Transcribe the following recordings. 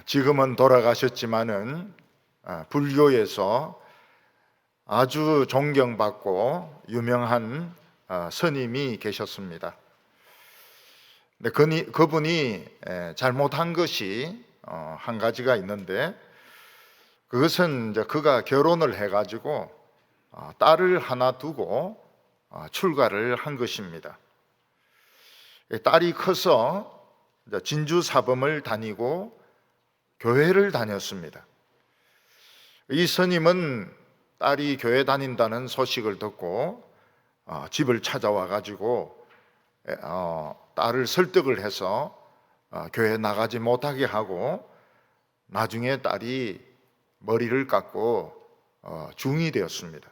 지금은 돌아가셨지만은 불교에서 아주 존경받고 유명한 스님이 계셨습니다. 근데 그분이 잘못한 것이 한 가지가 있는데, 그것은 이제 그가 결혼을 해가지고 딸을 하나 두고 출가를 한 것입니다. 딸이 커서 진주 사범을 다니고 교회를 다녔습니다. 이 스님은 딸이 교회 다닌다는 소식을 듣고 집을 찾아와 가지고 딸을 설득을 해서 교회 나가지 못하게 하고, 나중에 딸이 머리를 깎고 중이 되었습니다.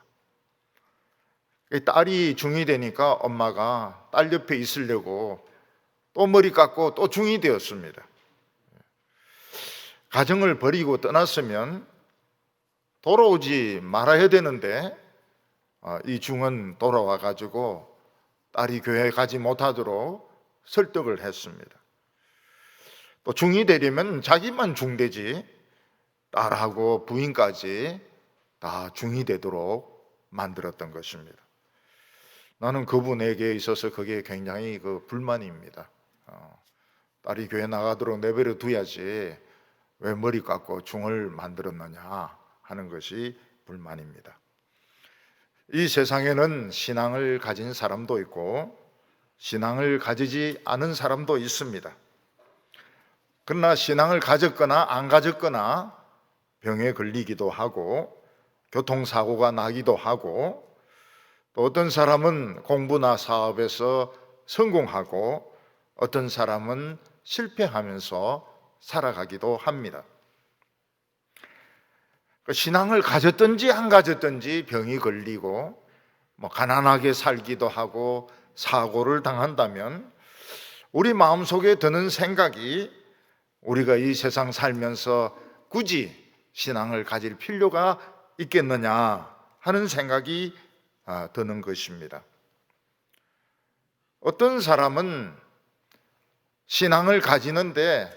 딸이 중이 되니까 엄마가 딸 옆에 있으려고 또 머리 깎고 또 중이 되었습니다. 가정을 버리고 떠났으면 돌아오지 말아야 되는데, 이 중은 돌아와 가지고 딸이 교회에 가지 못하도록 설득을 했습니다. 또 중이 되려면 자기만 중되지 딸하고 부인까지 다 중이 되도록 만들었던 것입니다. 나는 그분에게 있어서 그게 굉장히 불만입니다. 딸이 교회 나가도록 내버려 둬야지 왜 머리 깎고 중을 만들었느냐 하는 것이 불만입니다. 이 세상에는 신앙을 가진 사람도 있고 신앙을 가지지 않은 사람도 있습니다. 그러나 신앙을 가졌거나 안 가졌거나 병에 걸리기도 하고 교통사고가 나기도 하고, 또 어떤 사람은 공부나 사업에서 성공하고 어떤 사람은 실패하면서 살아가기도 합니다. 신앙을 가졌든지 안 가졌든지 병이 걸리고 가난하게 살기도 하고 사고를 당한다면, 우리 마음속에 드는 생각이 우리가 이 세상 살면서 굳이 신앙을 가질 필요가 있겠느냐 하는 생각이 드는 것입니다. 어떤 사람은 신앙을 가지는데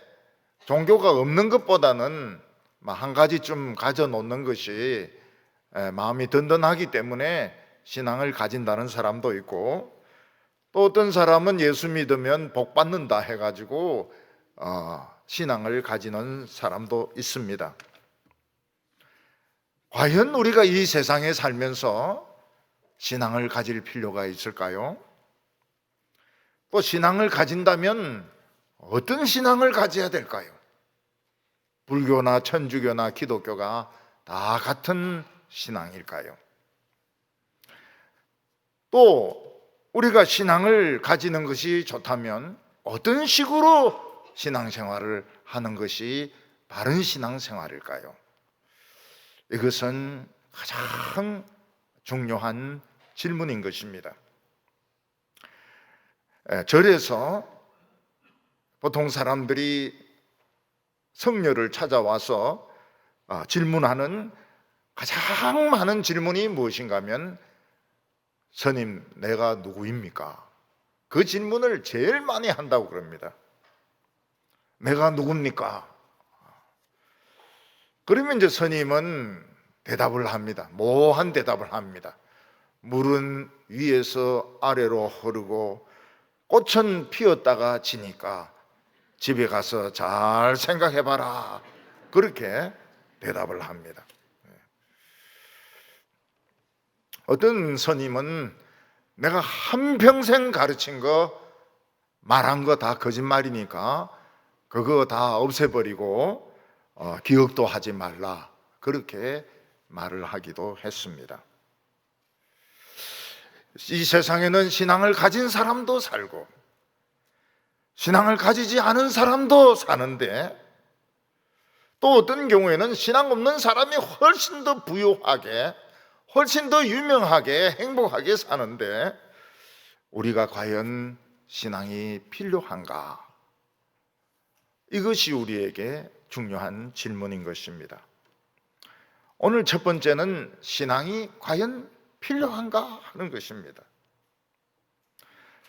종교가 없는 것보다는 한 가지쯤 가져 놓는 것이 마음이 든든하기 때문에 신앙을 가진다는 사람도 있고, 또 어떤 사람은 예수 믿으면 복 받는다 해가지고 신앙을 가지는 사람도 있습니다. 과연 우리가 이 세상에 살면서 신앙을 가질 필요가 있을까요? 또 신앙을 가진다면 어떤 신앙을 가져야 될까요? 불교나 천주교나 기독교가 다 같은 신앙일까요? 또 우리가 신앙을 가지는 것이 좋다면 어떤 식으로 신앙생활을 하는 것이 바른 신앙생활일까요? 이것은 가장 중요한 질문인 것입니다. 절에서 보통 사람들이 성녀를 찾아와서 질문하는 가장 많은 질문이 무엇인가 하면, 스님, 내가 누구입니까? 그 질문을 제일 많이 한다고 그럽니다. 내가 누굽니까? 그러면 이제 스님은 대답을 합니다. 모호한 대답을 합니다. 물은 위에서 아래로 흐르고 꽃은 피었다가 지니까 집에 가서 잘 생각해봐라. 그렇게 대답을 합니다. 어떤 스님은 내가 한평생 가르친 거, 말한 거 다 거짓말이니까 그거 다 없애버리고 기억도 하지 말라. 그렇게 말을 하기도 했습니다. 이 세상에는 신앙을 가진 사람도 살고 신앙을 가지지 않은 사람도 사는데, 또 어떤 경우에는 신앙 없는 사람이 훨씬 더 부유하게, 훨씬 더 유명하게, 행복하게 사는데, 우리가 과연 신앙이 필요한가? 이것이 우리에게 중요한 질문인 것입니다. 오늘 첫 번째는 신앙이 과연 필요한가 하는 것입니다.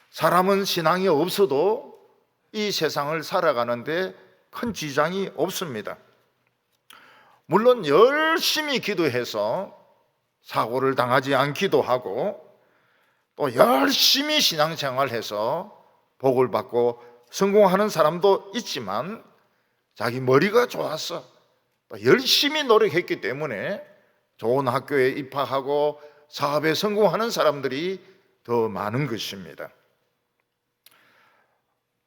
사람은 신앙이 없어도 이 세상을 살아가는데 큰 지장이 없습니다. 물론 열심히 기도해서 사고를 당하지 않기도 하고 또 열심히 신앙생활해서 복을 받고 성공하는 사람도 있지만 자기 머리가 좋아서 또 열심히 노력했기 때문에 좋은 학교에 입학하고 사업에 성공하는 사람들이 더 많은 것입니다.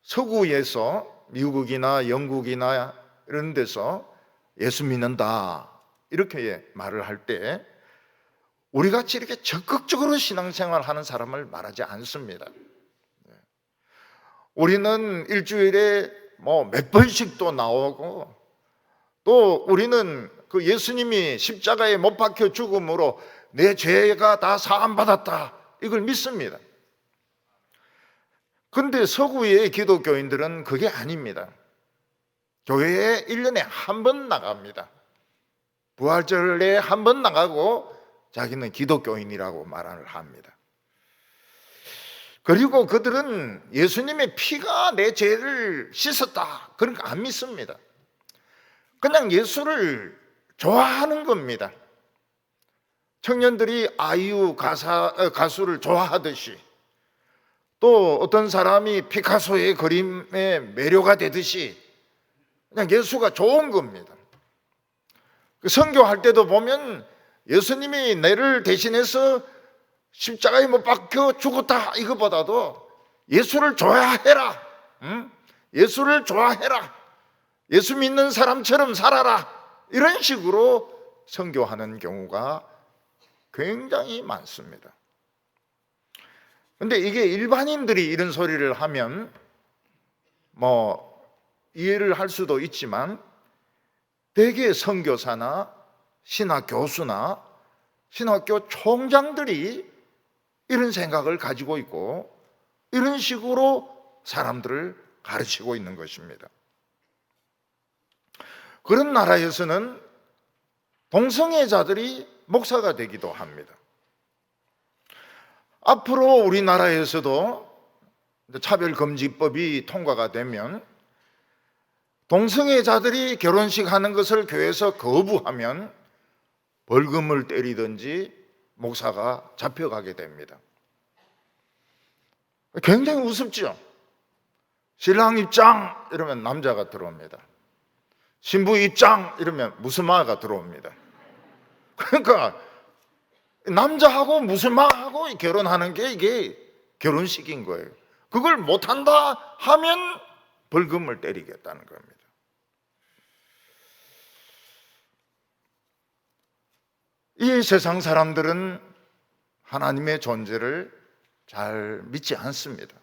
서구에서 미국이나 영국이나 이런 데서 예수 믿는다 이렇게 말을 할 때 우리 같이 이렇게 적극적으로 신앙생활 하는 사람을 말하지 않습니다. 우리는 일주일에 몇 번씩도 나오고 또 우리는 그 예수님이 십자가에 못 박혀 죽음으로 내 죄가 다 사함받았다 이걸 믿습니다. 그런데 서구의 기독교인들은 그게 아닙니다. 교회에 1년에 한 번 나갑니다. 부활절에 한 번 나가고 자기는 기독교인이라고 말을 합니다. 그리고 그들은 예수님의 피가 내 죄를 씻었다 그런 거 안 믿습니다. 그냥 예수를 좋아하는 겁니다. 청년들이 아이유 가수를 좋아하듯이 또 어떤 사람이 피카소의 그림에 매료가 되듯이 그냥 예수가 좋은 겁니다. 선교할 때도 보면 예수님이 나를 대신해서 십자가에 못 박혀 죽었다 이거보다도 예수를 좋아해라, 예수를 좋아해라, 예수 믿는 사람처럼 살아라 이런 식으로 선교하는 경우가 굉장히 많습니다. 그런데 이게 일반인들이 이런 소리를 하면 이해를 할 수도 있지만 대개 선교사나 신학 교수나 신학교 총장들이 이런 생각을 가지고 있고 이런 식으로 사람들을 가르치고 있는 것입니다. 그런 나라에서는 동성애자들이 목사가 되기도 합니다. 앞으로 우리나라에서도 차별금지법이 통과가 되면 동성애자들이 결혼식 하는 것을 교회에서 거부하면 벌금을 때리든지 목사가 잡혀가게 됩니다. 굉장히 우습죠? 신랑 입장 이러면 남자가 들어옵니다. 신부 입장 이러면 무슬마가 들어옵니다. 그러니까 남자하고 무슬마하고 결혼하는 게 이게 결혼식인 거예요. 그걸 못한다 하면 벌금을 때리겠다는 겁니다. 이 세상 사람들은 하나님의 존재를 잘 믿지 않습니다.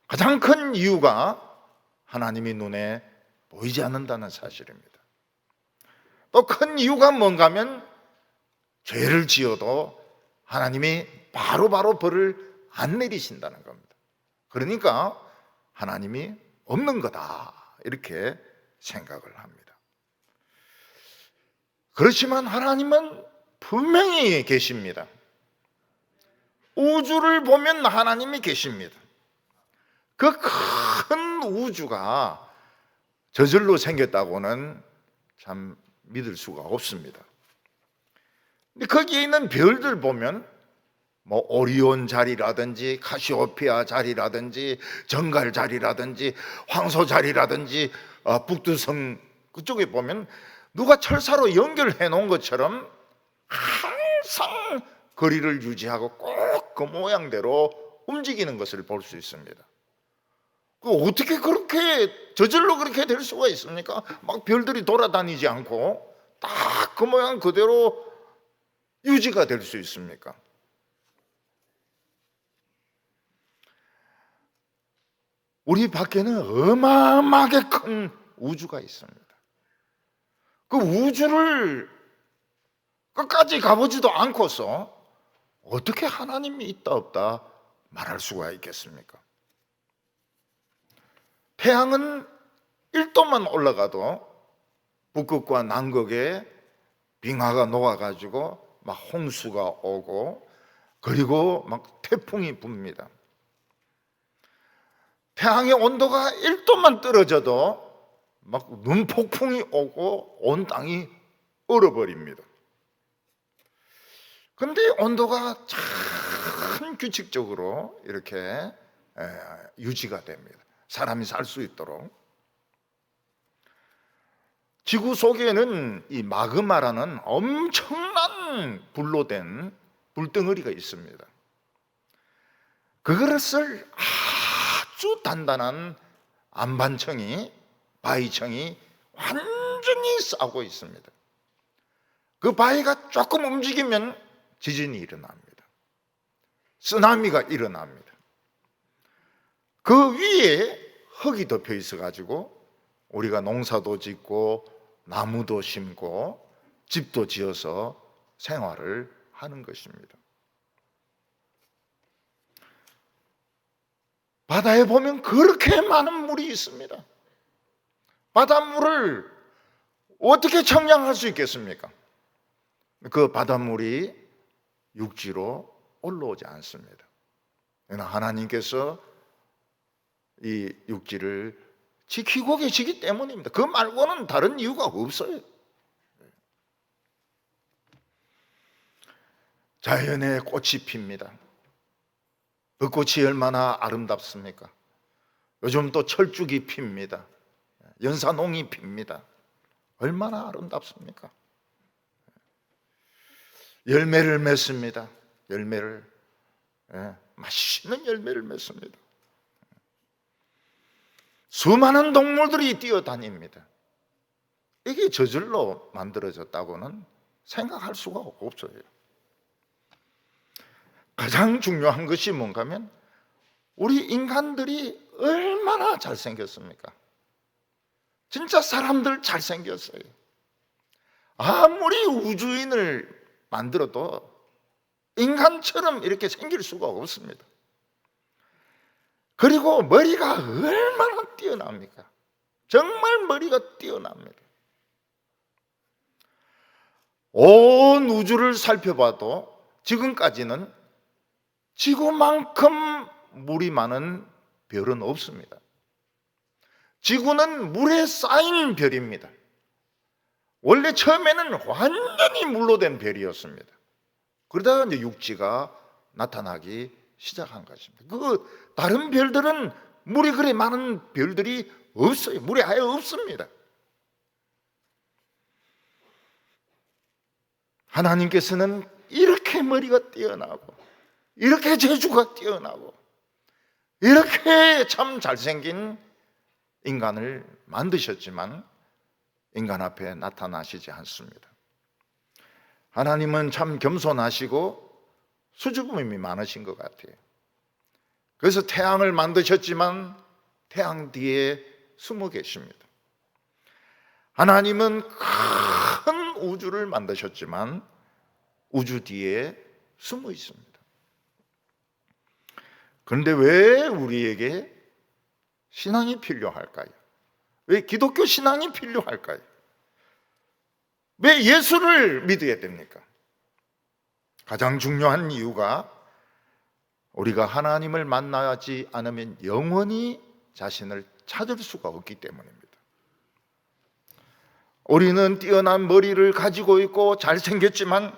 가장 큰 이유가 하나님이 눈에 보이지 않는다는 사실입니다. 또 큰 이유가 뭔가 하면 죄를 지어도 하나님이 바로바로 벌을 안 내리신다는 겁니다. 그러니까 하나님이 없는 거다 이렇게 생각을 합니다. 그렇지만 하나님은 분명히 계십니다. 우주를 보면 하나님이 계십니다. 그 큰 우주가 저절로 생겼다고는 참 믿을 수가 없습니다. 근데 거기에 있는 별들 보면 오리온 자리라든지 카시오페아 자리라든지 정갈 자리라든지 황소 자리라든지 북두성 그쪽에 보면 누가 철사로 연결해 놓은 것처럼 항상 거리를 유지하고 꼭 그 모양대로 움직이는 것을 볼 수 있습니다. 어떻게 그렇게 저절로 그렇게 될 수가 있습니까? 막 별들이 돌아다니지 않고 딱 그 모양 그대로 유지가 될 수 있습니까? 우리 밖에는 어마어마하게 큰 우주가 있습니다. 그 우주를 끝까지 가보지도 않고서 어떻게 하나님이 있다 없다 말할 수가 있겠습니까? 태양은 1도만 올라가도 북극과 남극에 빙하가 녹아가지고 막 홍수가 오고 그리고 막 태풍이 붑니다. 태양의 온도가 1도만 떨어져도 막 눈폭풍이 오고 온 땅이 얼어버립니다. 근데 온도가 참 규칙적으로 이렇게 유지가 됩니다. 사람이 살 수 있도록. 지구 속에는 이 마그마라는 엄청난 불로 된 불덩어리가 있습니다. 그것을 아주 단단한 안반청이, 바위청이 완전히 싸고 있습니다. 그 바위가 조금 움직이면 지진이 일어납니다. 쓰나미가 일어납니다. 그 위에 흙이 덮여 있어 가지고 우리가 농사도 짓고 나무도 심고 집도 지어서 생활을 하는 것입니다. 바다에 보면 그렇게 많은 물이 있습니다. 바닷물을 어떻게 청량할 수 있겠습니까? 그 바닷물이 육지로 올라오지 않습니다. 하나님께서 이 육지를 지키고 계시기 때문입니다. 그 말고는 다른 이유가 없어요. 자연에 꽃이 핍니다. 벚꽃이 얼마나 아름답습니까? 요즘 또 철쭉이 핍니다. 연산홍이 핍니다. 얼마나 아름답습니까? 열매를 맺습니다. 열매를, 맛있는 열매를 맺습니다. 수많은 동물들이 뛰어다닙니다. 이게 저절로 만들어졌다고는 생각할 수가 없어요. 가장 중요한 것이 뭔가 하면 우리 인간들이 얼마나 잘생겼습니까? 진짜 사람들 잘생겼어요. 아무리 우주인을 만들어도 인간처럼 이렇게 생길 수가 없습니다. 그리고 머리가 얼마나 뛰어납니까? 정말 머리가 뛰어납니다. 온 우주를 살펴봐도 지금까지는 지구만큼 물이 많은 별은 없습니다. 지구는 물에 쌓인 별입니다. 원래 처음에는 완전히 물로 된 별이었습니다. 그러다가 이제 육지가 나타나기 시작한 것입니다. 그 다른 별들은 물이 그리 많은 별들이 없어요. 물이 아예 없습니다. 하나님께서는 이렇게 머리가 뛰어나고 이렇게 재주가 뛰어나고 이렇게 참 잘생긴 인간을 만드셨지만 인간 앞에 나타나시지 않습니다. 하나님은 참 겸손하시고 수줍음이 많으신 것 같아요. 그래서 태양을 만드셨지만 태양 뒤에 숨어 계십니다. 하나님은 큰 우주를 만드셨지만 우주 뒤에 숨어 있습니다. 그런데 왜 우리에게 신앙이 필요할까요? 왜 기독교 신앙이 필요할까요? 왜 예수를 믿어야 됩니까? 가장 중요한 이유가 우리가 하나님을 만나지 않으면 영원히 자신을 찾을 수가 없기 때문입니다. 우리는 뛰어난 머리를 가지고 있고 잘생겼지만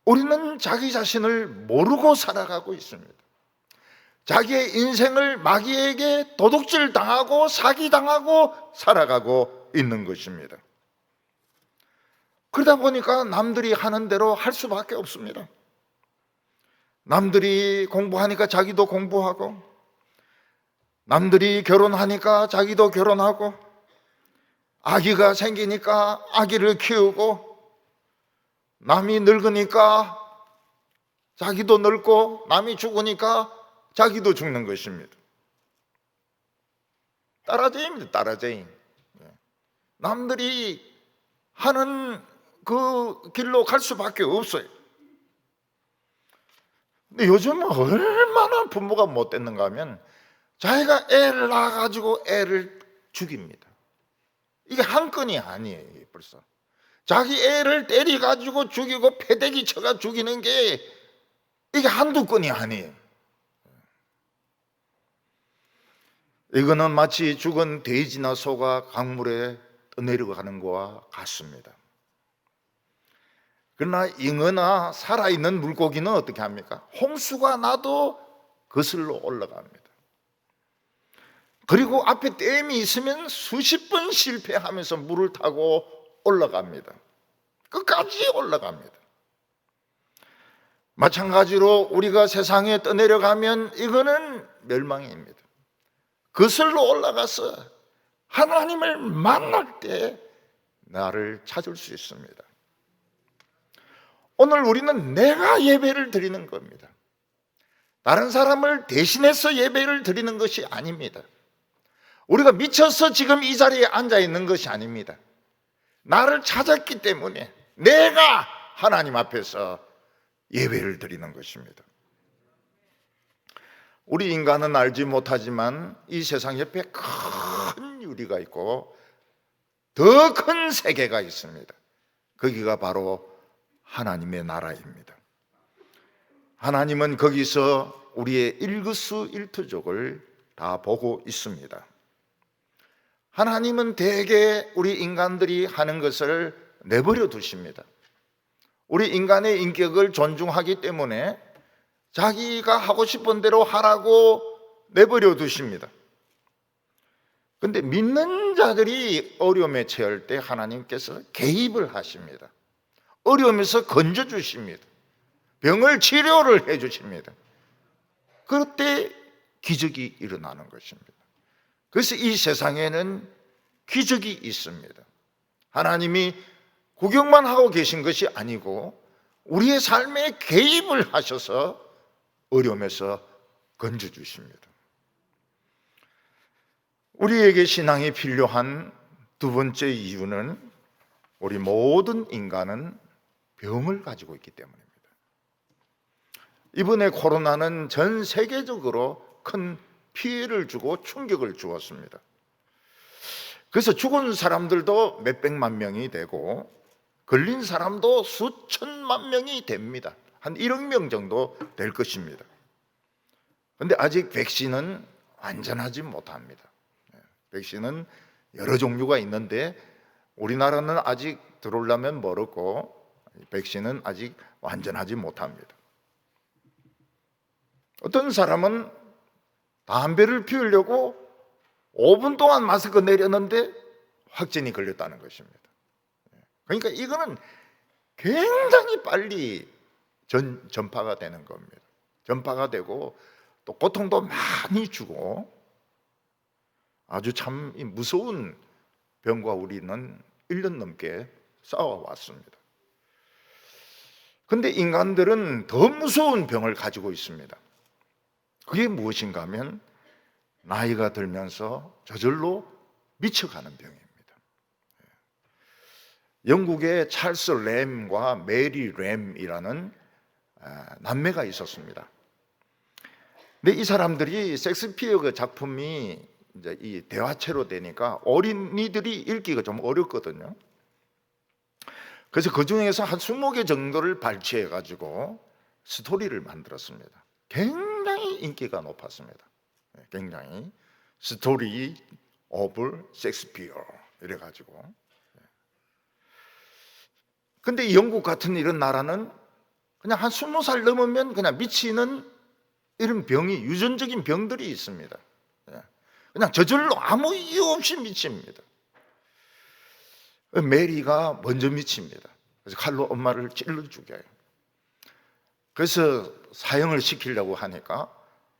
우리는 자기 자신을 모르고 살아가고 있습니다. 자기의 인생을 마귀에게 도둑질 당하고 사기당하고 살아가고 있는 것입니다. 그러다 보니까 남들이 하는 대로 할 수밖에 없습니다. 남들이 공부하니까 자기도 공부하고, 남들이 결혼하니까 자기도 결혼하고, 아기가 생기니까 아기를 키우고, 남이 늙으니까 자기도 늙고, 남이 죽으니까 자기도 죽는 것입니다. 따라쟁이입니다. 따라쟁이. 남들이 하는 그 길로 갈 수밖에 없어요. 근데 요즘은 얼마나 부모가 못됐는가 하면 자기가 애를 낳아가지고 애를 죽입니다. 이게 한 건이 아니에요. 벌써 자기 애를 때려가지고 죽이고 패대기 쳐가 죽이는 게 이게 한두 건이 아니에요. 이거는 마치 죽은 돼지나 소가 강물에 떠내려가는 것과 같습니다. 그러나 잉어나 살아있는 물고기는 어떻게 합니까? 홍수가 나도 거슬러 올라갑니다. 그리고 앞에 댐이 있으면 수십 번 실패하면서 물을 타고 올라갑니다. 끝까지 올라갑니다. 마찬가지로 우리가 세상에 떠내려가면 이거는 멸망입니다. 거슬러 올라가서 하나님을 만날 때 나를 찾을 수 있습니다. 오늘 우리는 내가 예배를 드리는 겁니다. 다른 사람을 대신해서 예배를 드리는 것이 아닙니다. 우리가 미쳐서 지금 이 자리에 앉아 있는 것이 아닙니다. 나를 찾았기 때문에 내가 하나님 앞에서 예배를 드리는 것입니다. 우리 인간은 알지 못하지만 이 세상 옆에 큰 유리가 있고 더 큰 세계가 있습니다. 거기가 바로 하나님의 나라입니다. 하나님은 거기서 우리의 일거수일투족을 다 보고 있습니다. 하나님은 대개 우리 인간들이 하는 것을 내버려 두십니다. 우리 인간의 인격을 존중하기 때문에 자기가 하고 싶은 대로 하라고 내버려 두십니다. 그런데 믿는 자들이 어려움에 처할 때 하나님께서 개입을 하십니다. 어려움에서 건져주십니다. 병을 치료를 해주십니다. 그럴 때 기적이 일어나는 것입니다. 그래서 이 세상에는 기적이 있습니다. 하나님이 구경만 하고 계신 것이 아니고 우리의 삶에 개입을 하셔서 어려움에서 건져주십니다. 우리에게 신앙이 필요한 두 번째 이유는 우리 모든 인간은 병을 가지고 있기 때문입니다. 이번에 코로나는 전 세계적으로 큰 피해를 주고 충격을 주었습니다. 그래서 죽은 사람들도 몇백만 명이 되고 걸린 사람도 수천만 명이 됩니다. 한 1억 명 정도 될 것입니다. 그런데 아직 백신은 완전하지 못합니다. 백신은 여러 종류가 있는데 우리나라는 아직 들어오려면 멀었고 백신은 아직 완전하지 못합니다. 어떤 사람은 담배를 피우려고 5분 동안 마스크 내렸는데 확진이 걸렸다는 것입니다. 그러니까 이거는 굉장히 빨리 전파가 되는 겁니다. 전파가 되고 또 고통도 많이 주고 아주 참 무서운 병과 우리는 1년 넘게 싸워왔습니다. 그런데 인간들은 더 무서운 병을 가지고 있습니다. 그게 무엇인가 하면 나이가 들면서 저절로 미쳐가는 병입니다. 영국의 찰스 램과 메리 램이라는 남매가 있었습니다. 근데 이 사람들이 셰익스피어 그 작품이 이제 이 대화체로 되니까 어린이들이 읽기가 좀 어렵거든요. 그래서 그 중에서 한 20개 정도를 발췌해 가지고 스토리를 만들었습니다. 굉장히 인기가 높았습니다. 굉장히 스토리 오브 셰익스피어 이래 가지고. 근데 이 영국 같은 이런 나라는 그냥 한 20살 넘으면 그냥 미치는 이런 병이 유전적인 병들이 있습니다. 그냥 저절로 아무 이유 없이 미칩니다. 메리가 먼저 미칩니다. 그래서 칼로 엄마를 찔러 죽여요. 그래서 사형을 시키려고 하니까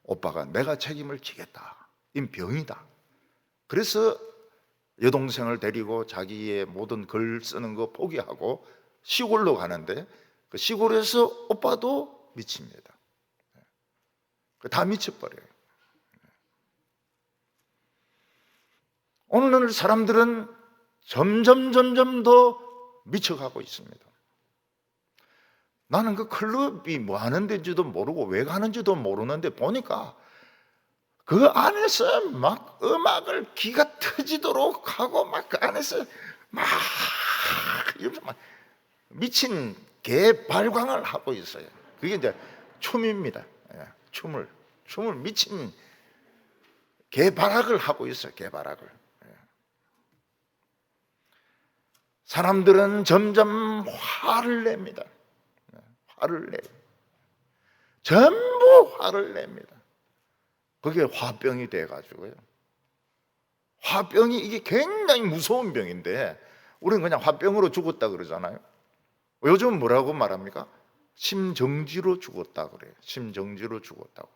오빠가 내가 책임을 지겠다. 이 병이다. 그래서 여동생을 데리고 자기의 모든 글 쓰는 거 포기하고 시골로 가는데 그 시골에서 오빠도 미칩니다. 다 미쳐버려요. 오늘 사람들은 점점 더 미쳐가고 있습니다. 나는 그 클럽이 뭐 하는 데인지도 모르고 왜 가는지도 모르는데 보니까 그 안에서 막 음악을 기가 터지도록 하고 막 그 안에서 막 미친 개 발광을 하고 있어요. 그게 이제 춤입니다. 춤을 미친 개발학을 하고 있어요. 개발학을. 사람들은 점점 화를 냅니다. 화를 내. 전부 화를 냅니다. 그게 화병이 돼가지고요. 화병이 이게 굉장히 무서운 병인데 우리는 그냥 화병으로 죽었다 그러잖아요. 요즘 뭐라고 말합니까? 심정지로 죽었다 그래요. 심정지로 죽었다고.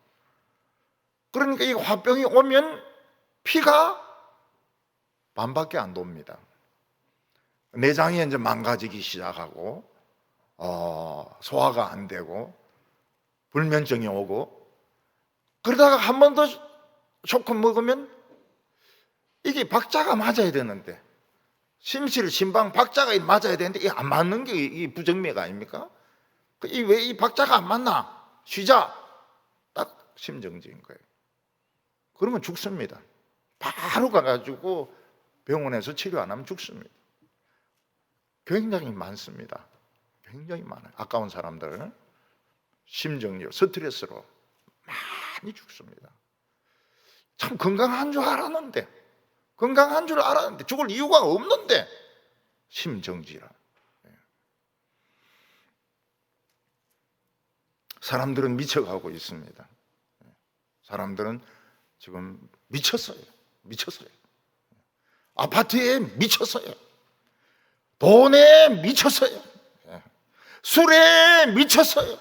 그러니까 이 화병이 오면 피가 반밖에 안 돕니다. 내장이 이제 망가지기 시작하고 소화가 안 되고 불면증이 오고, 그러다가 한 번 더 쇼크 먹으면 이게 박자가 맞아야 되는데, 심실, 심방 박자가 맞아야 되는데 이게 안 맞는 게 이 부정맥 아닙니까? 왜 이 박자가 안 맞나? 쉬자. 딱 심정지인 거예요. 그러면 죽습니다. 바로 가가지고 병원에서 치료 안 하면 죽습니다. 굉장히 많습니다. 굉장히 많아요. 아까운 사람들 심정력, 스트레스로 많이 죽습니다. 참 건강한 줄 알았는데, 죽을 이유가 없는데 심정지라. 사람들은 미쳐가고 있습니다. 사람들은 지금 미쳤어요. 아파트에 미쳤어요. 돈에 미쳤어요. 술에 미쳤어요.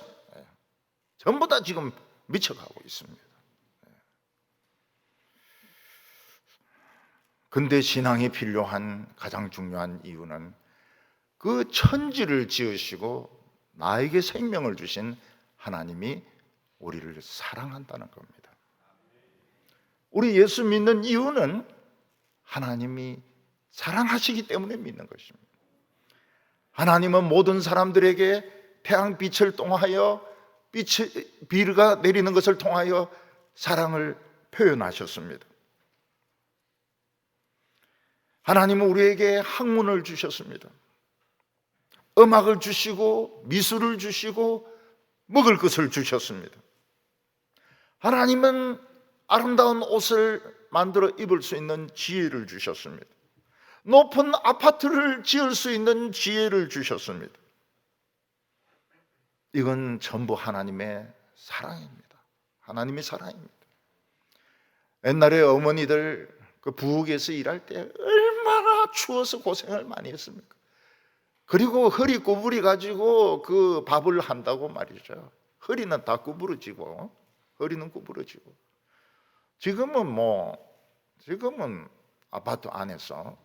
전부 다 지금 미쳐가고 있습니다. 근데 신앙이 필요한 가장 중요한 이유는 그 천지를 지으시고 나에게 생명을 주신 하나님이 우리를 사랑한다는 겁니다. 우리 예수 믿는 이유는 하나님이 사랑하시기 때문에 믿는 것입니다. 하나님은 모든 사람들에게 태양빛을 통하여 비가 내리는 것을 통하여 사랑을 표현하셨습니다. 하나님은 우리에게 학문을 주셨습니다. 음악을 주시고 미술을 주시고 먹을 것을 주셨습니다. 하나님은 아름다운 옷을 만들어 입을 수 있는 지혜를 주셨습니다. 높은 아파트를 지을 수 있는 지혜를 주셨습니다. 이건 전부 하나님의 사랑입니다. 하나님의 사랑입니다. 옛날에 어머니들 그 부엌에서 일할 때 얼마나 추워서 고생을 많이 했습니까? 그리고 허리 구부리 가지고 그 밥을 한다고 말이죠. 허리는 다 구부러지고, 지금은 아파트 안에서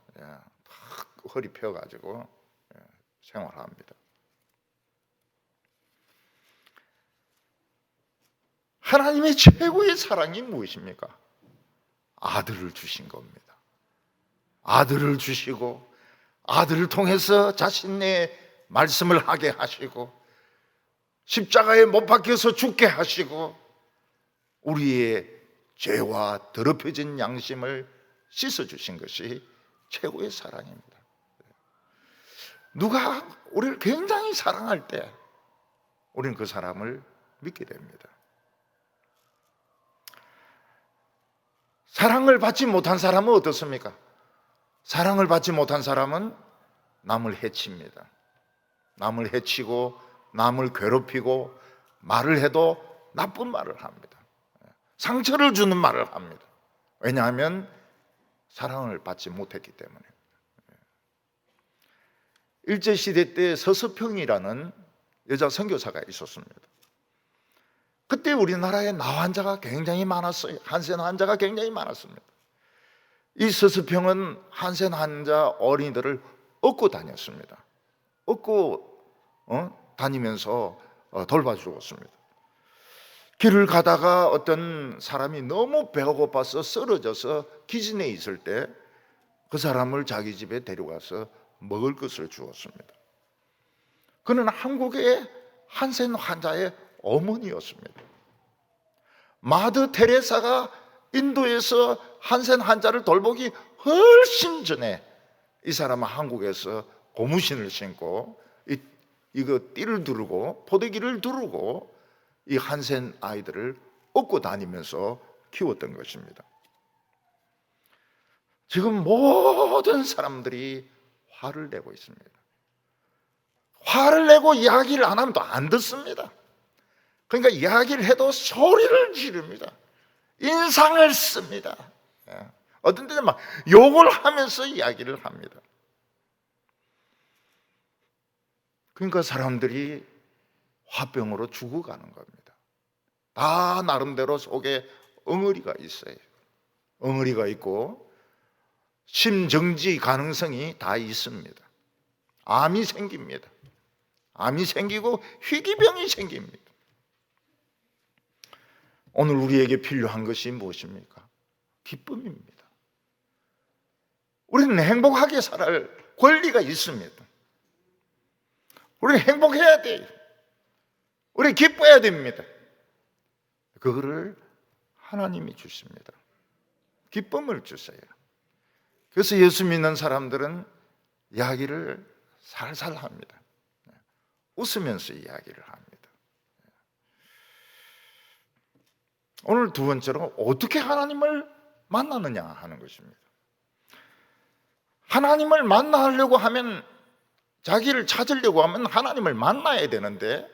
허리 펴가지고 생활합니다. 하나님의 최고의 사랑이 무엇입니까? 아들을 주신 겁니다. 아들을 주시고 아들을 통해서 자신의 말씀을 하게 하시고 십자가에 못 박혀서 죽게 하시고 우리의 죄와 더럽혀진 양심을 씻어주신 것이 최고의 사랑입니다. 누가 우리를 굉장히 사랑할 때 우리는 그 사람을 믿게 됩니다. 사랑을 받지 못한 사람은 어떻습니까? 사랑을 받지 못한 사람은 남을 해칩니다. 남을 해치고 남을 괴롭히고 말을 해도 나쁜 말을 합니다. 상처를 주는 말을 합니다. 왜냐하면 사랑을 받지 못했기 때문에. 일제시대 때 서서평이라는 여자 선교사가 있었습니다. 그때 우리나라에 나 환자가 굉장히 많았어요. 한센 환자가 굉장히 많았습니다. 이 서서평은 한센 환자 어린이들을 업고 다녔습니다. 업고 다니면서 돌봐주었습니다. 길을 가다가 어떤 사람이 너무 배가 고파서 쓰러져서 기진에 있을 때 그 사람을 자기 집에 데려가서 먹을 것을 주었습니다. 그는 한국의 한센 환자의 어머니였습니다. 마더 테레사가 인도에서 한센 환자를 돌보기 훨씬 전에 이 사람은 한국에서 고무신을 신고 이거 띠를 두르고 포대기를 두르고 이 한센 아이들을 업고 다니면서 키웠던 것입니다. 지금 모든 사람들이 화를 내고 있습니다. 화를 내고 이야기를 안 하면 또 안 듣습니다. 그러니까 이야기를 해도 소리를 지릅니다. 인상을 씁니다. 어떤 때는 막 욕을 하면서 이야기를 합니다. 그러니까 사람들이 화병으로 죽어가는 겁니다. 다 나름대로 속에 엉어리가 있어요. 엉어리가 있고 심정지 가능성이 다 있습니다. 암이 생깁니다. 암이 생기고 희귀병이 생깁니다. 오늘 우리에게 필요한 것이 무엇입니까? 기쁨입니다. 우리는 행복하게 살아갈 권리가 있습니다. 우리는 행복해야 돼요. 우리 기뻐야 됩니다. 그거를 하나님이 주십니다. 기쁨을 주세요. 그래서 예수 믿는 사람들은 이야기를 살살 합니다. 웃으면서 이야기를 합니다. 오늘 두 번째로 어떻게 하나님을 만나느냐 하는 것입니다. 하나님을 만나려고 하면, 자기를 찾으려고 하면 하나님을 만나야 되는데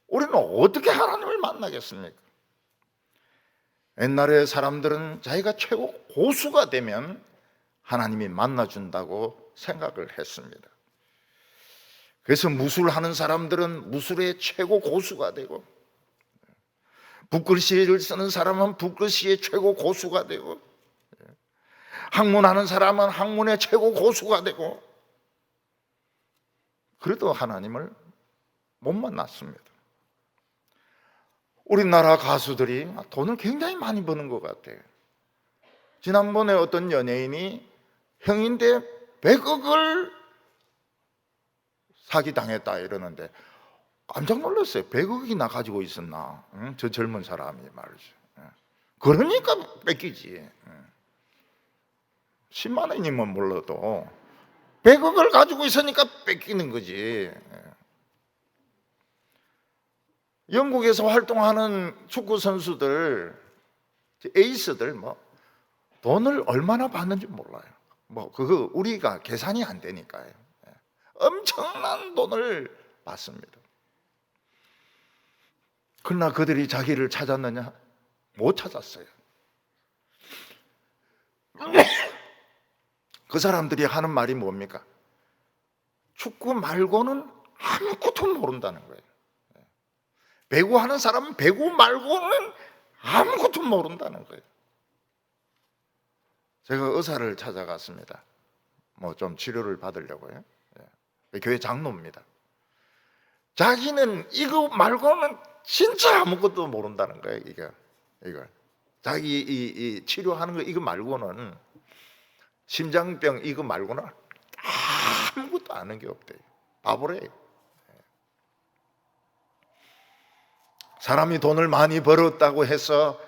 우리는 어떻게 하나님을 만나겠습니까? 옛날에 사람들은 자기가 최고 고수가 되면 하나님이 만나준다고 생각을 했습니다. 그래서 무술하는 사람들은 무술의 최고 고수가 되고, 붓글씨를 쓰는 사람은 붓글씨의 최고 고수가 되고, 학문하는 사람은 학문의 최고 고수가 되고, 그래도 하나님을 못 만났습니다. 우리나라 가수들이 돈을 굉장히 많이 버는 것 같아요. 지난번에 어떤 연예인이 형인데 100억을 사기당했다 이러는데 깜짝 놀랐어요. 100억이나 가지고 있었나? 응? 저 젊은 사람이 말이죠. 그러니까 뺏기지. 10만 원이면 몰라도 100억을 가지고 있으니까 뺏기는 거지. 영국에서 활동하는 축구 선수들, 에이스들 돈을 얼마나 받는지 몰라요. 그거 우리가 계산이 안 되니까요. 엄청난 돈을 받습니다. 그러나 그들이 자기를 찾았느냐? 못 찾았어요. 그 사람들이 하는 말이 뭡니까? 축구 말고는 아무것도 모른다는 거예요. 배구하는 사람은 배구 말고는 아무것도 모른다는 거예요. 제가 의사를 찾아갔습니다. 좀 치료를 받으려고요. 교회 장로입니다. 자기는 이거 말고는 진짜 아무것도 모른다는 거예요. 이거 자기 이 치료하는 거 이거 말고는, 심장병 이거 말고는 아무것도 아는 게 없대요. 바보래요. 사람이 돈을 많이 벌었다고 해서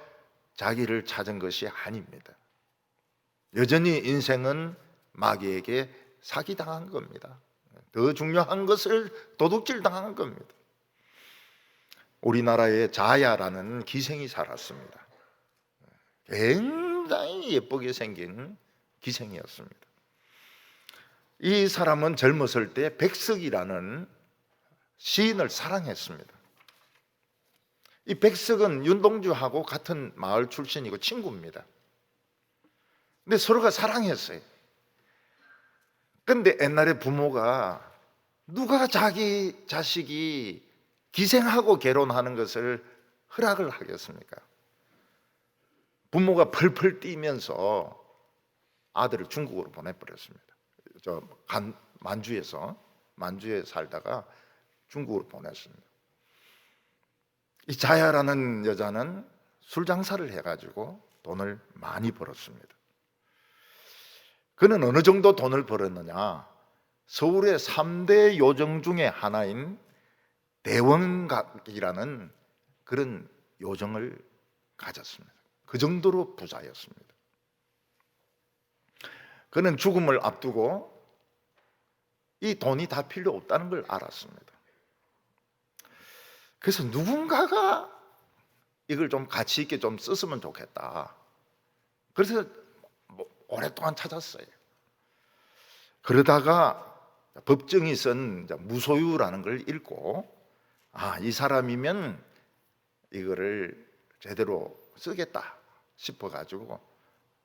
자기를 찾은 것이 아닙니다. 여전히 인생은 마귀에게 사기당한 겁니다. 더 중요한 것을 도둑질 당한 겁니다. 우리나라에 자야라는 기생이 살았습니다. 굉장히 예쁘게 생긴 기생이었습니다. 이 사람은 젊었을 때 백석이라는 시인을 사랑했습니다. 이 백석은 윤동주하고 같은 마을 출신이고 친구입니다. 근데 서로가 사랑했어요. 근데 옛날에 부모가 누가 자기 자식이 기생하고 결혼하는 것을 허락을 하겠습니까? 부모가 펄펄 뛰면서 아들을 중국으로 보내버렸습니다. 만주에 살다가 중국으로 보냈습니다. 이 자야라는 여자는 술 장사를 해가지고 돈을 많이 벌었습니다. 그는 어느 정도 돈을 벌었느냐? 서울의 3대 요정 중에 하나인 대원각이라는 그런 요정을 가졌습니다. 그 정도로 부자였습니다. 그는 죽음을 앞두고 이 돈이 다 필요 없다는 걸 알았습니다. 그래서 누군가가 이걸 좀 가치 있게 좀 썼으면 좋겠다. 그래서 오랫동안 찾았어요. 그러다가 법정이 쓴 무소유라는 걸 읽고 이 사람이면 이거를 제대로 쓰겠다 싶어가지고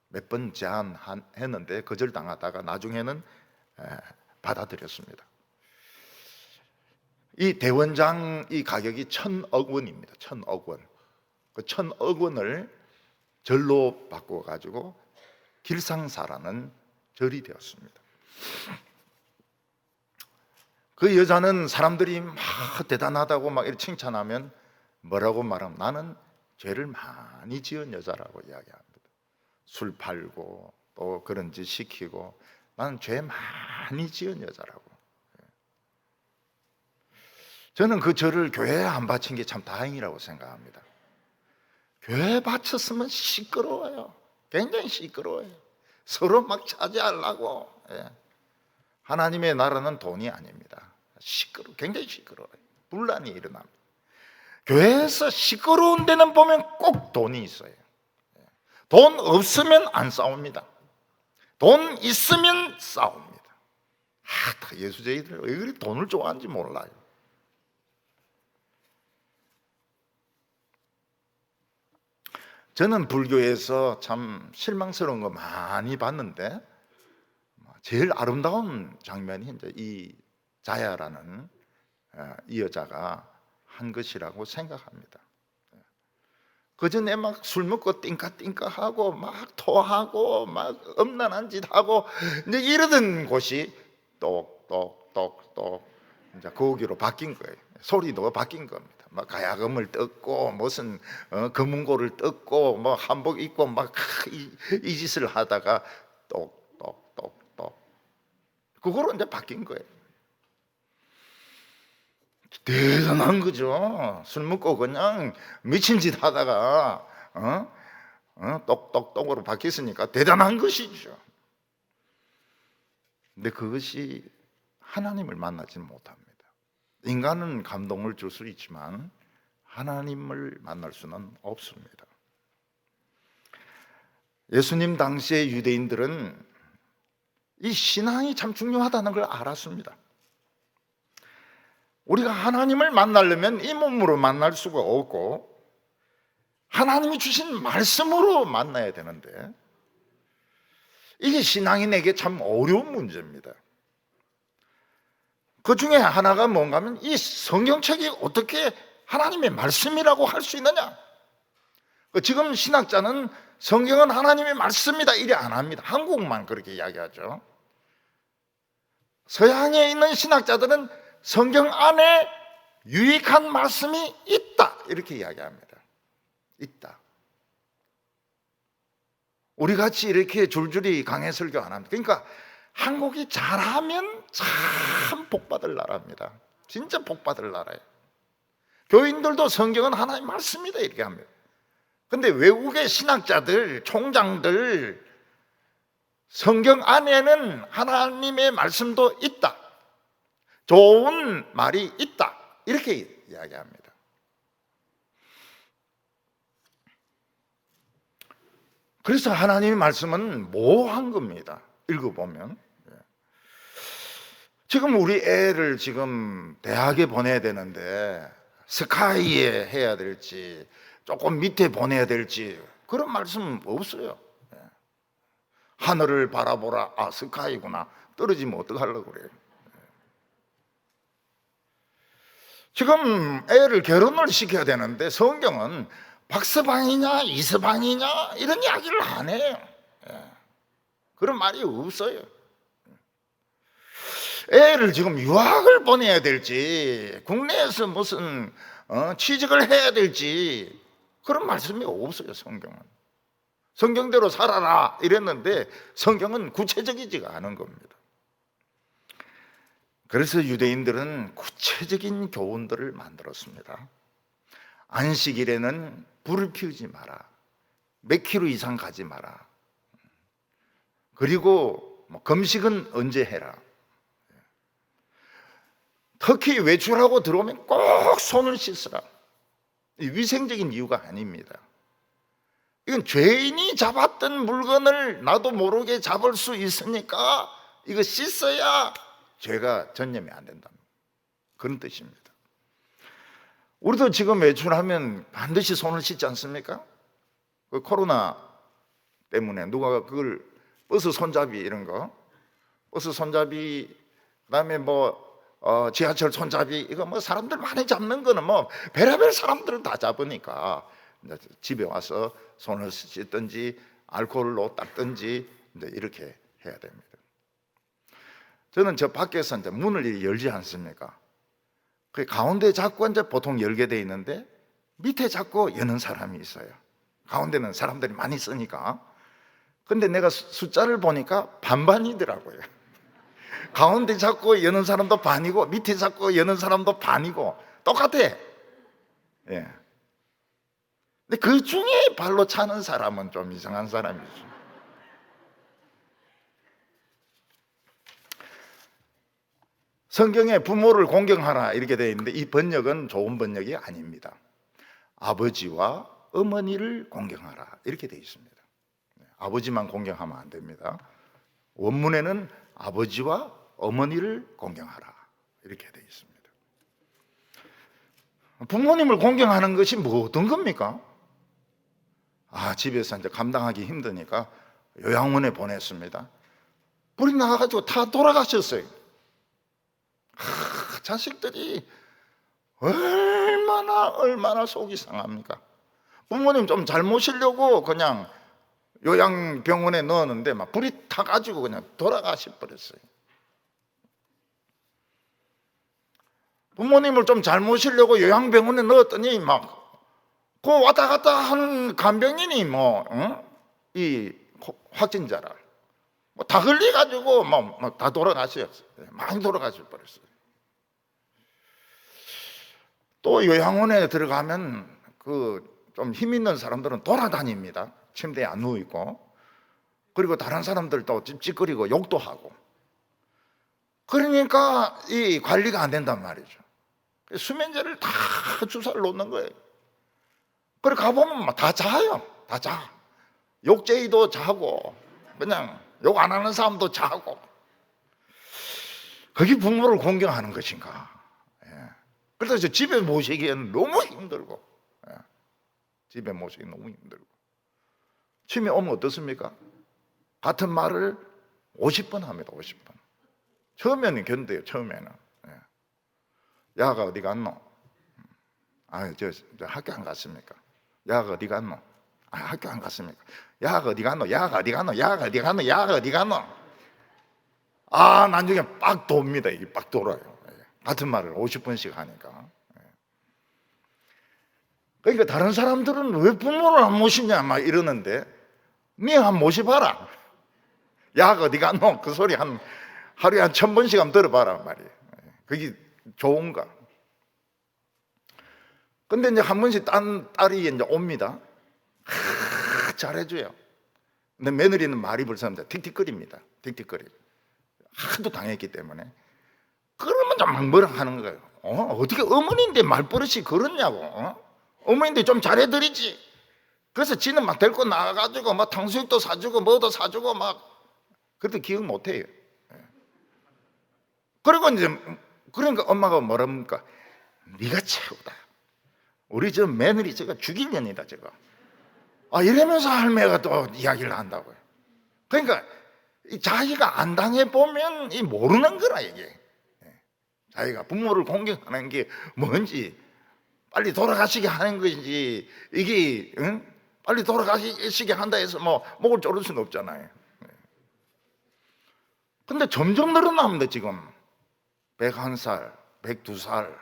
몇 번 제안했는데 거절당하다가 나중에는 받아들였습니다. 이 대원장 이 가격이 1,000억 원입니다. 1,000억 원. 그 1,000억 원을 절로 바꿔가지고 길상사라는 절이 되었습니다. 그 여자는 사람들이 막 대단하다고 막 이렇게 칭찬하면 뭐라고 말하면 나는 죄를 많이 지은 여자라고 이야기합니다. 술 팔고 또 그런 짓 시키고 나는 죄 많이 지은 여자라고. 저는 그 절을 교회에 안 바친 게 참 다행이라고 생각합니다. 교회에 바쳤으면 시끄러워요. 굉장히 시끄러워요. 서로 막 차지하려고. 하나님의 나라는 돈이 아닙니다. 굉장히 시끄러워요. 분란이 일어납니다. 교회에서 시끄러운 데는 보면 꼭 돈이 있어요. 돈 없으면 안 싸웁니다. 돈 있으면 싸웁니다. 다 예수쟁이들 왜 그리 돈을 좋아하는지 몰라요. 저는 불교에서 참 실망스러운 거 많이 봤는데 제일 아름다운 장면이 이제 이 자야라는 이 여자가 한 것이라고 생각합니다. 그 전에 막 술 먹고 띵까띵까하고 막 토하고 막 음란한 짓 하고 이제 이러던 곳이 똑똑똑똑 이제 거기로 바뀐 거예요. 소리도 바뀐 겁니다. 막 가야금을 뜯고 무슨 검은고를 뜯고 뭐 한복 입고 막 이 짓을 하다가 똑똑똑똑 그거로 이제 바뀐 거예요. 대단한 거죠. 술 먹고 그냥 미친 짓 하다가 똑똑똑으로 바뀌었으니까 대단한 것이죠. 근데 그것이 하나님을 만나지는 못합니다. 인간은 감동을 줄 수 있지만 하나님을 만날 수는 없습니다. 예수님 당시의 유대인들은 이 신앙이 참 중요하다는 걸 알았습니다. 우리가 하나님을 만나려면 이 몸으로 만날 수가 없고 하나님이 주신 말씀으로 만나야 되는데 이게 신앙인에게 참 어려운 문제입니다. 그 중에 하나가 뭔가 하면 이 성경책이 어떻게 하나님의 말씀이라고 할 수 있느냐? 지금 신학자는 성경은 하나님의 말씀이다 이래 안 합니다. 한국만 그렇게 이야기하죠. 서양에 있는 신학자들은 성경 안에 유익한 말씀이 있다 이렇게 이야기합니다. 있다. 우리 같이 이렇게 줄줄이 강해 설교 안 합니다. 그러니까 한국이 잘하면 참 복받을 나라입니다. 진짜 복받을 나라예요. 교인들도 성경은 하나님의 말씀이다 이렇게 합니다. 근데 외국의 신학자들, 총장들 성경 안에는 하나님의 말씀도 있다. 좋은 말이 있다. 이렇게 이야기합니다. 그래서 하나님의 말씀은 모호한 겁니다. 읽어보면. 지금 우리 애를 지금 대학에 보내야 되는데 스카이에 해야 될지 조금 밑에 보내야 될지 그런 말씀 없어요. 하늘을 바라보라. 스카이구나. 떨어지면 어떡하려고 그래요. 지금 애를 결혼을 시켜야 되는데 성경은 박서방이냐 이서방이냐 이런 이야기를 안 해요. 그런 말이 없어요. 애를 지금 유학을 보내야 될지 국내에서 무슨 취직을 해야 될지 그런 말씀이 없어요. 성경은 성경대로 살아라 이랬는데 성경은 구체적이지가 않은 겁니다. 그래서 유대인들은 구체적인 교훈들을 만들었습니다. 안식일에는 불을 피우지 마라. 몇 킬로 이상 가지 마라. 그리고 금식은 언제 해라. 특히 외출하고 들어오면 꼭 손을 씻으라. 위생적인 이유가 아닙니다. 이건 죄인이 잡았던 물건을 나도 모르게 잡을 수 있으니까 이거 씻어야 죄가 전념이 안 된다, 그런 뜻입니다. 우리도 지금 외출하면 반드시 손을 씻지 않습니까? 그 코로나 때문에 누가 그걸 버스 손잡이 이런 거, 버스 손잡이, 그다음에 지하철 손잡이, 이거 사람들 많이 잡는 거는 별의별 사람들을 다 잡으니까 이제 집에 와서 손을 씻든지 알코올로 닦든지 이제 이렇게 해야 됩니다. 저는 저 밖에서 이제 문을 열지 않습니까? 그 가운데 잡고 이제 보통 열게 돼 있는데 밑에 잡고 여는 사람이 있어요. 가운데는 사람들이 많이 쓰니까. 근데 내가 숫자를 보니까 반반이더라고요. 가운데 잡고 여는 사람도 반이고 밑에 잡고 여는 사람도 반이고 똑같아. 예. 근데 그 중에 발로 차는 사람은 좀 이상한 사람이죠. 성경에 부모를 공경하라 이렇게 되어 있는데 이 번역은 좋은 번역이 아닙니다. 아버지와 어머니를 공경하라 이렇게 되어 있습니다. 아버지만 공경하면 안 됩니다. 원문에는 아버지와 어머니를 공경하라 이렇게 되어 있습니다. 부모님을 공경하는 것이 어떤 겁니까? 집에서 이제 감당하기 힘드니까 요양원에 보냈습니다. 불이 나가지고 다 돌아가셨어요. 자식들이 얼마나 속이 상합니까? 부모님 좀 잘 모시려고 그냥 요양병원에 넣었는데 막 불이 타가지고 그냥 돌아가시 버렸어요. 부모님을 좀 잘 모시려고 요양병원에 넣었더니 그 왔다 갔다 하는 간병인이 이 확진자라 다 걸려가지고 다 돌아가셨어요. 많이 돌아가실 뻔했어요. 또 요양원에 들어가면 좀 힘 있는 사람들은 돌아다닙니다. 침대에 안 누워 있고. 그리고 다른 사람들도 찝찝거리고 욕도 하고. 그러니까 이 관리가 안 된단 말이죠. 수면제를 다 주사를 놓는 거예요. 그래 가보면 다 자요. 다 자. 욕쟁이도 자고 그냥 욕 안 하는 사람도 자고. 그게 부모를 공경하는 것인가? 그래서 집에 모시기에는 너무 힘들고, 집에 모시기 너무 힘들고. 침이 오면 어떻습니까? 같은 말을 50번 합니다. 50번. 처음에는 견뎌요. 처음에는. 야가 어디 갔노? 저 학교 안 갔습니까? 야가 어디 갔노? 학교 안 갔습니까? 야가 어디 갔노? 야가 어디 갔노? 야가 어디 갔노? 야가 어디 갔노? 나중에 빡 돕니다. 이게 빡 돌아요. 같은 말을 50번씩 하니까. 그러니까 다른 사람들은 왜 부모를 안 모시냐 막 이러는데 니 한 모셔봐라. 야가 어디 갔노? 그 소리 하루에 한 1000번씩 한번 들어봐라 말이에요. 그게 좋은가? 근데 이제 한 번씩 딸이 이제 옵니다. 잘해줘요. 근데 며느리는 말이 불쌍합니다. 틱틱거립니다. 틱틱거리. 하도 당했기 때문에. 그러면 좀 막 뭐라 하는 거예요. 어떻게 어머니인데 말버릇이 그렇냐고. 어머니인데 좀 잘해드리지. 그래서 지는 막 데리고 나가가지고 막 탕수육도 사주고 뭐도 사주고 그때 기억 못해요. 그리고 이제 그러니까 엄마가 뭐랍니까? 네가 최고다. 우리 저 며느리 저거 죽일 년이다 저거. 이러면서 할매가 또 이야기를 한다고요. 그러니까 자기가 안 당해보면 모르는 거라 이게. 자기가 부모를 공경하는 게 뭔지, 빨리 돌아가시게 하는 것인지, 이게 빨리 돌아가시게 한다 해서 목을 조를 수는 없잖아요. 근데 점점 늘어납니다. 지금 101살, 102살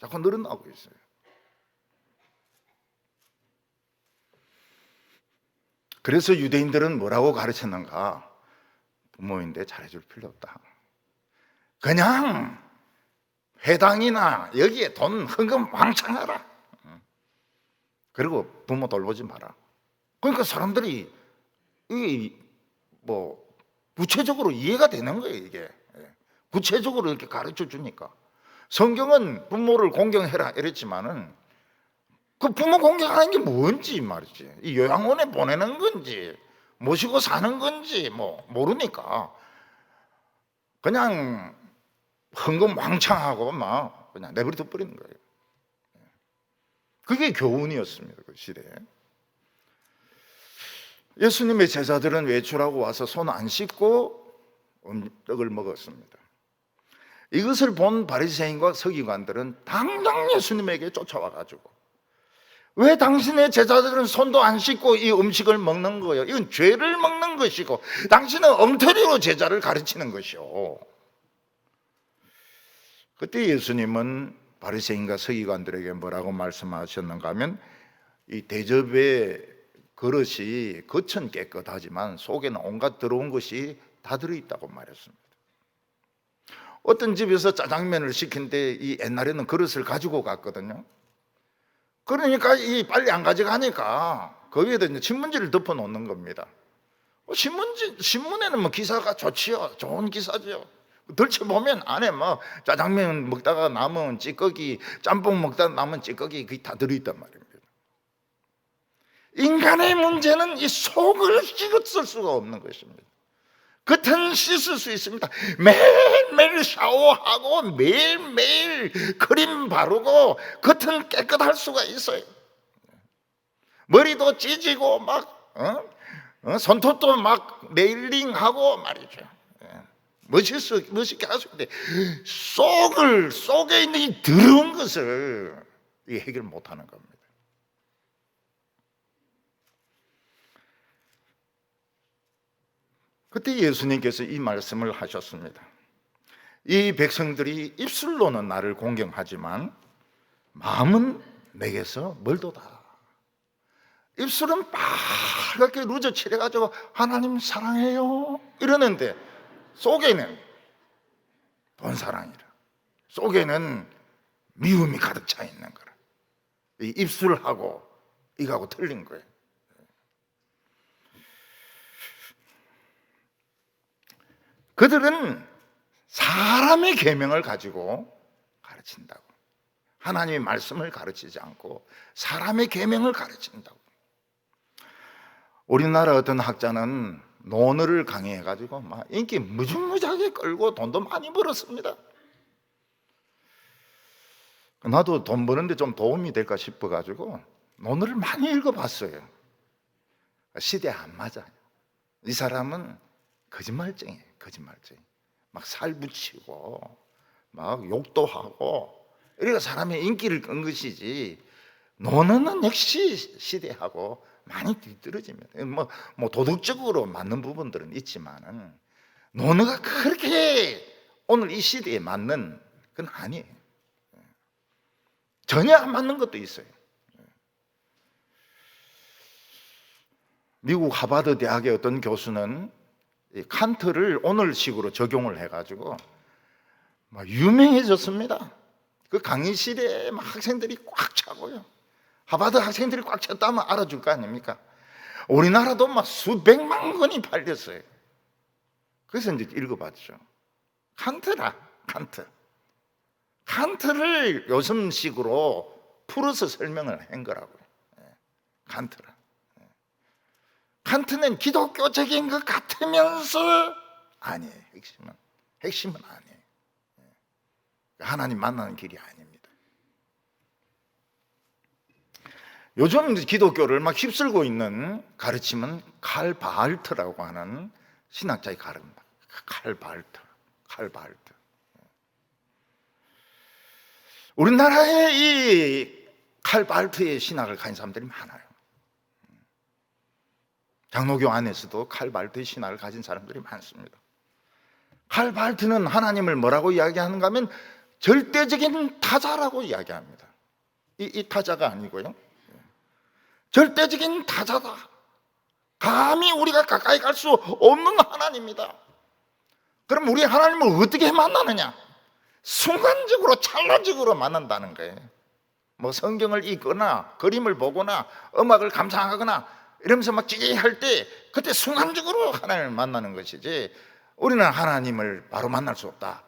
자꾸 늘어나고 있어요. 그래서 유대인들은 뭐라고 가르쳤는가? 부모인데 잘해줄 필요 없다. 그냥 회당이나 여기에 돈 헌금 왕창 하라. 그리고 부모 돌보지 마라. 그러니까 사람들이 이게 구체적으로 이해가 되는 거예요. 이게 구체적으로 이렇게 가르쳐 주니까. 성경은 부모를 공경해라 이랬지만은 그 부모 공경하는 게 뭔지 말이지. 이 요양원에 보내는 건지 모시고 사는 건지 뭐 모르니까 그냥 흥금왕창하고 막 그냥 내버려 버리는 거예요. 그게 교훈이었습니다, 그 시대에. 예수님의 제자들은 외출하고 와서 손 안 씻고 떡을 먹었습니다. 이것을 본 바리새인과 서기관들은 당장 예수님에게 쫓아와가지고, 왜 당신의 제자들은 손도 안 씻고 이 음식을 먹는 거예요? 이건 죄를 먹는 것이고 당신은 엉터리로 제자를 가르치는 것이요. 그때 예수님은 바리새인과 서기관들에게 뭐라고 말씀하셨는가 하면, 이 대접의 그릇이 겉은 깨끗하지만 속에는 온갖 더러운 것이 다 들어있다고 말했습니다. 어떤 집에서 짜장면을 시킨데 이 옛날에는 그릇을 가지고 갔거든요. 그러니까 이 빨리 안 가져가니까 거기에다 이제 신문지를 덮어 놓는 겁니다. 신문에는 뭐 기사가 좋지요. 좋은 기사죠. 들춰보면 안에 뭐 짜장면 먹다가 남은 찌꺼기, 짬뽕 먹다가 남은 찌꺼기 그게 다 들어있단 말입니다. 인간의 문제는 이 속을 씻을 수가 없는 것입니다. 겉은 씻을 수 있습니다. 매일매일 샤워하고 매일매일 크림 바르고 겉은 깨끗할 수가 있어요. 머리도 찢이고 막 손톱도 막 네일링하고 말이죠. 멋있게 할 수 있는데 속에 있는 이 더러운 것을 해결 못하는 겁니다. 그때 예수님께서 이 말씀을 하셨습니다. 이 백성들이 입술로는 나를 공경하지만 마음은 내게서 멀도다. 입술은 빨갛게 루저 칠해가지고 하나님 사랑해요 이러는데 속에는 돈 사랑이라, 속에는 미움이 가득 차 있는 거라. 이 입술하고 이거하고 틀린 거예요. 그들은 사람의 계명을 가지고 가르친다고. 하나님의 말씀을 가르치지 않고 사람의 계명을 가르친다고. 우리나라 어떤 학자는 논어를 강의해가지고 막 인기 무지무지하게 끌고 돈도 많이 벌었습니다. 나도 돈 버는데 좀 도움이 될까 싶어가지고 논어를 많이 읽어봤어요. 시대에 안 맞아요. 이 사람은 거짓말쟁이에요. 거짓말쟁이. 막 살붙이고 막 욕도 하고 이러니까 사람의 인기를 끈 것이지, 논어는 역시 시대하고 많이 뒤떨어집니다. 뭐 도덕적으로 맞는 부분들은 있지만은 논어가 그렇게 오늘 이 시대에 맞는 건 아니에요. 전혀 안 맞는 것도 있어요. 미국 하버드 대학의 어떤 교수는 이 칸트를 오늘식으로 적용을 해가지고 막 유명해졌습니다. 그 강의실에 막 학생들이 꽉 차고요. 하버드 학생들이 꽉 찼다면 알아줄 거 아닙니까? 우리나라도 막 수백만 권이 팔렸어요. 그래서 이제 읽어봤죠. 칸트라, 칸트. 칸트를 요즘식으로 풀어서 설명을 한 거라고요. 칸트라. 칸트는 기독교적인 것 같으면서 아니에요. 핵심은 아니에요. 하나님 만나는 길이 아닙니다. 요즘 기독교를 막 휩쓸고 있는 가르침은 칼 바알트라고 하는 신학자의 가르침입니다. 칼 바알트. 우리나라에 이 칼 바알트의 신학을 가진 사람들이 많아요. 장로교 안에서도 칼 바알트의 신학을 가진 사람들이 많습니다. 칼 바알트는 하나님을 뭐라고 이야기하는가 하면 절대적인 타자라고 이야기합니다. 이 타자가 아니고요. 절대적인 타자다. 감히 우리가 가까이 갈 수 없는 하나님이다. 그럼 우리 하나님을 어떻게 만나느냐? 순간적으로 찰나적으로 만난다는 거예요. 뭐 성경을 읽거나 그림을 보거나 음악을 감상하거나 이러면서 막 찌릿할 때 그때 순간적으로 하나님을 만나는 것이지, 우리는 하나님을 바로 만날 수 없다.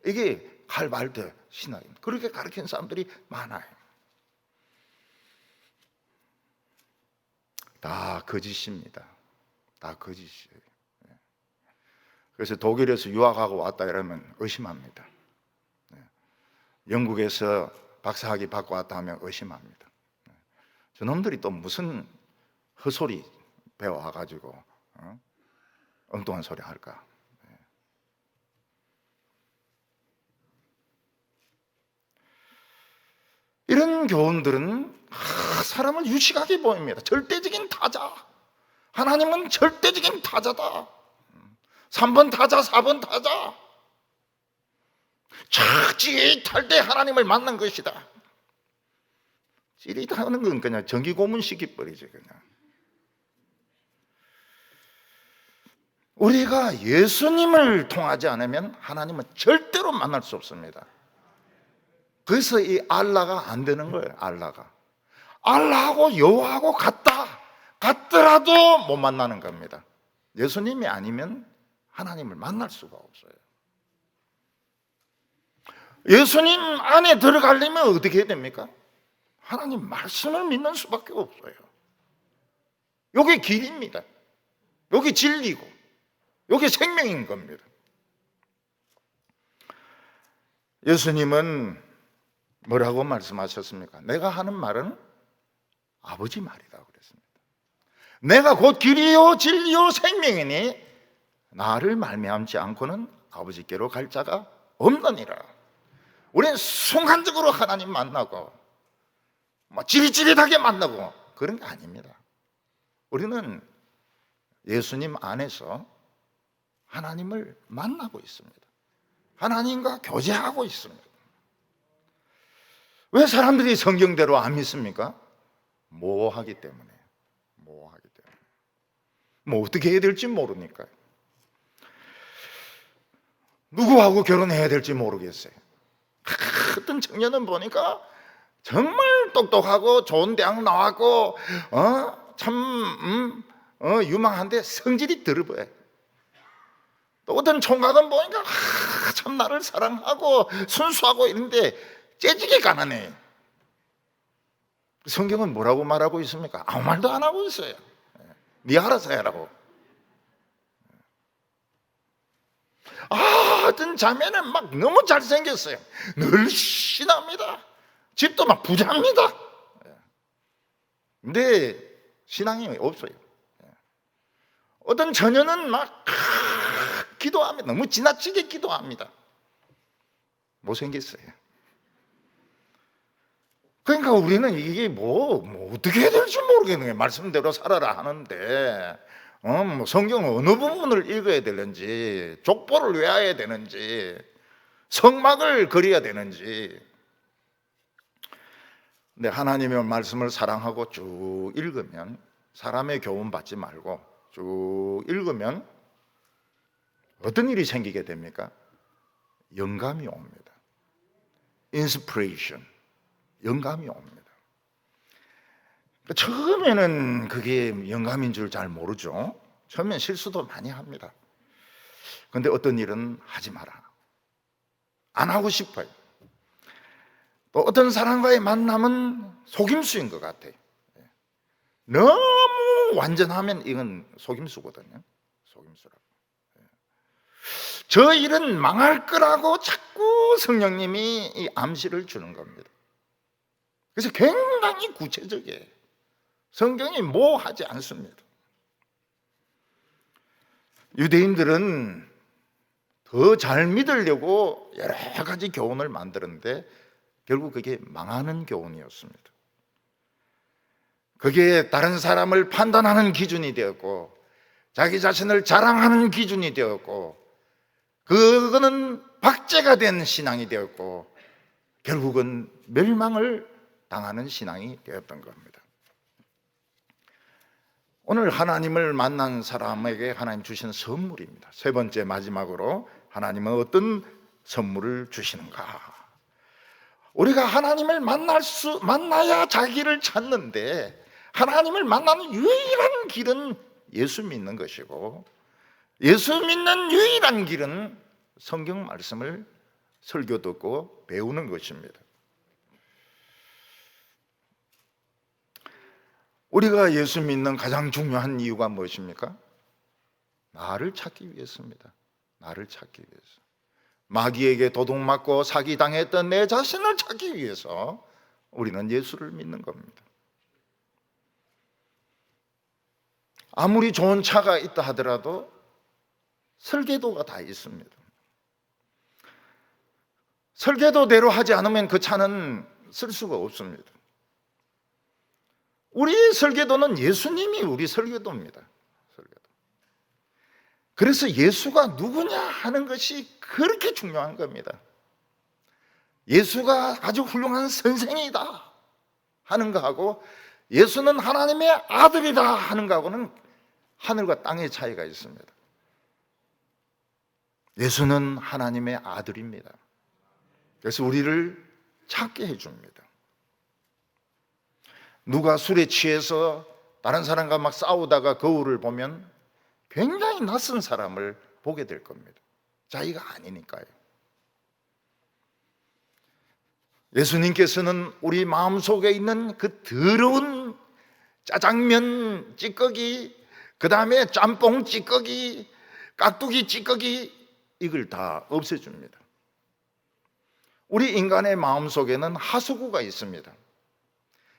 이게 칼 바알트 신학입니다. 그렇게 가르치는 사람들이 많아요. 다 거짓입니다. 다 거짓이에요. 그래서 독일에서 유학하고 왔다 이러면 의심합니다. 영국에서 박사학위 받고 왔다 하면 의심합니다. 저놈들이 또 무슨 헛소리 배워와가지고 엉뚱한 소리 할까? 이런 교훈들은 사람을 유식하게 보입니다. 절대적인 타자. 하나님은 절대적인 타자다. 3번 타자, 4번 타자. 착 찌릿할 때 하나님을 만난 것이다. 찌릿하는 건 그냥 전기 고문 시켜버리죠. 그냥. 우리가 예수님을 통하지 않으면 하나님은 절대로 만날 수 없습니다. 그래서 이 알라가 안 되는 거예요. 알라하고 여호와하고 같더라도 못 만나는 겁니다. 예수님이 아니면 하나님을 만날 수가 없어요. 예수님 안에 들어가려면 어떻게 해야 됩니까? 하나님 말씀을 믿는 수밖에 없어요. 이게 길입니다. 이게 진리고 이게 생명인 겁니다. 예수님은 뭐라고 말씀하셨습니까? 내가 하는 말은 아버지 말이다 그랬습니다. 내가 곧 길이요 진리요 생명이니 나를 말미암지 않고는 아버지께로 갈 자가 없느니라. 우리는 순간적으로 하나님 만나고 찌릿찌릿하게 만나고 그런 게 아닙니다. 우리는 예수님 안에서 하나님을 만나고 있습니다. 하나님과 교제하고 있습니다. 왜 사람들이 성경대로 안 믿습니까? 모호하기 때문에. 뭐 어떻게 해야 될지 모르니까요. 누구하고 결혼해야 될지 모르겠어요. 어떤 청년은 보니까 정말 똑똑하고 좋은 대학 나왔고 참 유망한데 성질이 더러워요. 또 어떤 총각은 보니까 참 나를 사랑하고 순수하고 이런데 째지게 가난해. 성경은 뭐라고 말하고 있습니까? 아무 말도 안 하고 있어요. 네 알아서 해라고. 어떤 자매는 막 너무 잘생겼어요. 늘씬합니다. 집도 막 부자입니다. 근데 신앙이 없어요. 어떤 처녀는 막 기도합니다. 너무 지나치게 기도합니다. 못생겼어요. 그러니까 우리는 이게 뭐 어떻게 해야 될지 모르겠는 거예요. 말씀대로 살아라 하는데 뭐 성경 어느 부분을 읽어야 되는지, 족보를 외워야 되는지, 성막을 그려야 되는지. 근데 하나님의 말씀을 사랑하고 쭉 읽으면, 사람의 교훈 받지 말고 쭉 읽으면 어떤 일이 생기게 됩니까? 영감이 옵니다. 인스피레이션, 영감이 옵니다. 처음에는 그게 영감인 줄 잘 모르죠. 처음엔 실수도 많이 합니다. 그런데 어떤 일은 하지 마라. 안 하고 싶어요. 또 어떤 사람과의 만남은 속임수인 것 같아요. 너무 완전하면 이건 속임수거든요. 속임수라고. 저 일은 망할 거라고 자꾸 성령님이 이 암시를 주는 겁니다. 그래서 굉장히 구체적이에요. 성경이 모호하지 않습니다. 유대인들은 더 잘 믿으려고 여러 가지 교훈을 만드는데 결국 그게 망하는 교훈이었습니다. 그게 다른 사람을 판단하는 기준이 되었고 자기 자신을 자랑하는 기준이 되었고 그거는 박제가 된 신앙이 되었고 결국은 멸망을 당하는 신앙이 되었던 겁니다. 오늘 하나님을 만난 사람에게 하나님 주시는 선물입니다. 세 번째 마지막으로 하나님은 어떤 선물을 주시는가? 우리가 하나님을 만나야 자기를 찾는데 하나님을 만나는 유일한 길은 예수 믿는 것이고 예수 믿는 유일한 길은 성경 말씀을 설교 듣고 배우는 것입니다. 우리가 예수 믿는 가장 중요한 이유가 무엇입니까? 나를 찾기 위해서입니다. 나를 찾기 위해서. 마귀에게 도둑맞고 사기당했던 내 자신을 찾기 위해서 우리는 예수를 믿는 겁니다. 아무리 좋은 차가 있다 하더라도 설계도가 다 있습니다. 설계도대로 하지 않으면 그 차는 쓸 수가 없습니다. 우리의 설계도는 예수님이 우리 설계도입니다. 설계도. 그래서 예수가 누구냐 하는 것이 그렇게 중요한 겁니다. 예수가 아주 훌륭한 선생이다 하는 거하고 예수는 하나님의 아들이다 하는 거하고는 하늘과 땅의 차이가 있습니다. 예수는 하나님의 아들입니다. 그래서 우리를 찾게 해줍니다. 누가 술에 취해서 다른 사람과 막 싸우다가 거울을 보면 굉장히 낯선 사람을 보게 될 겁니다. 자기가 아니니까요. 예수님께서는 우리 마음속에 있는 그 더러운 짜장면 찌꺼기, 그 다음에 짬뽕 찌꺼기, 깍두기 찌꺼기, 이걸 다 없애줍니다. 우리 인간의 마음속에는 하수구가 있습니다.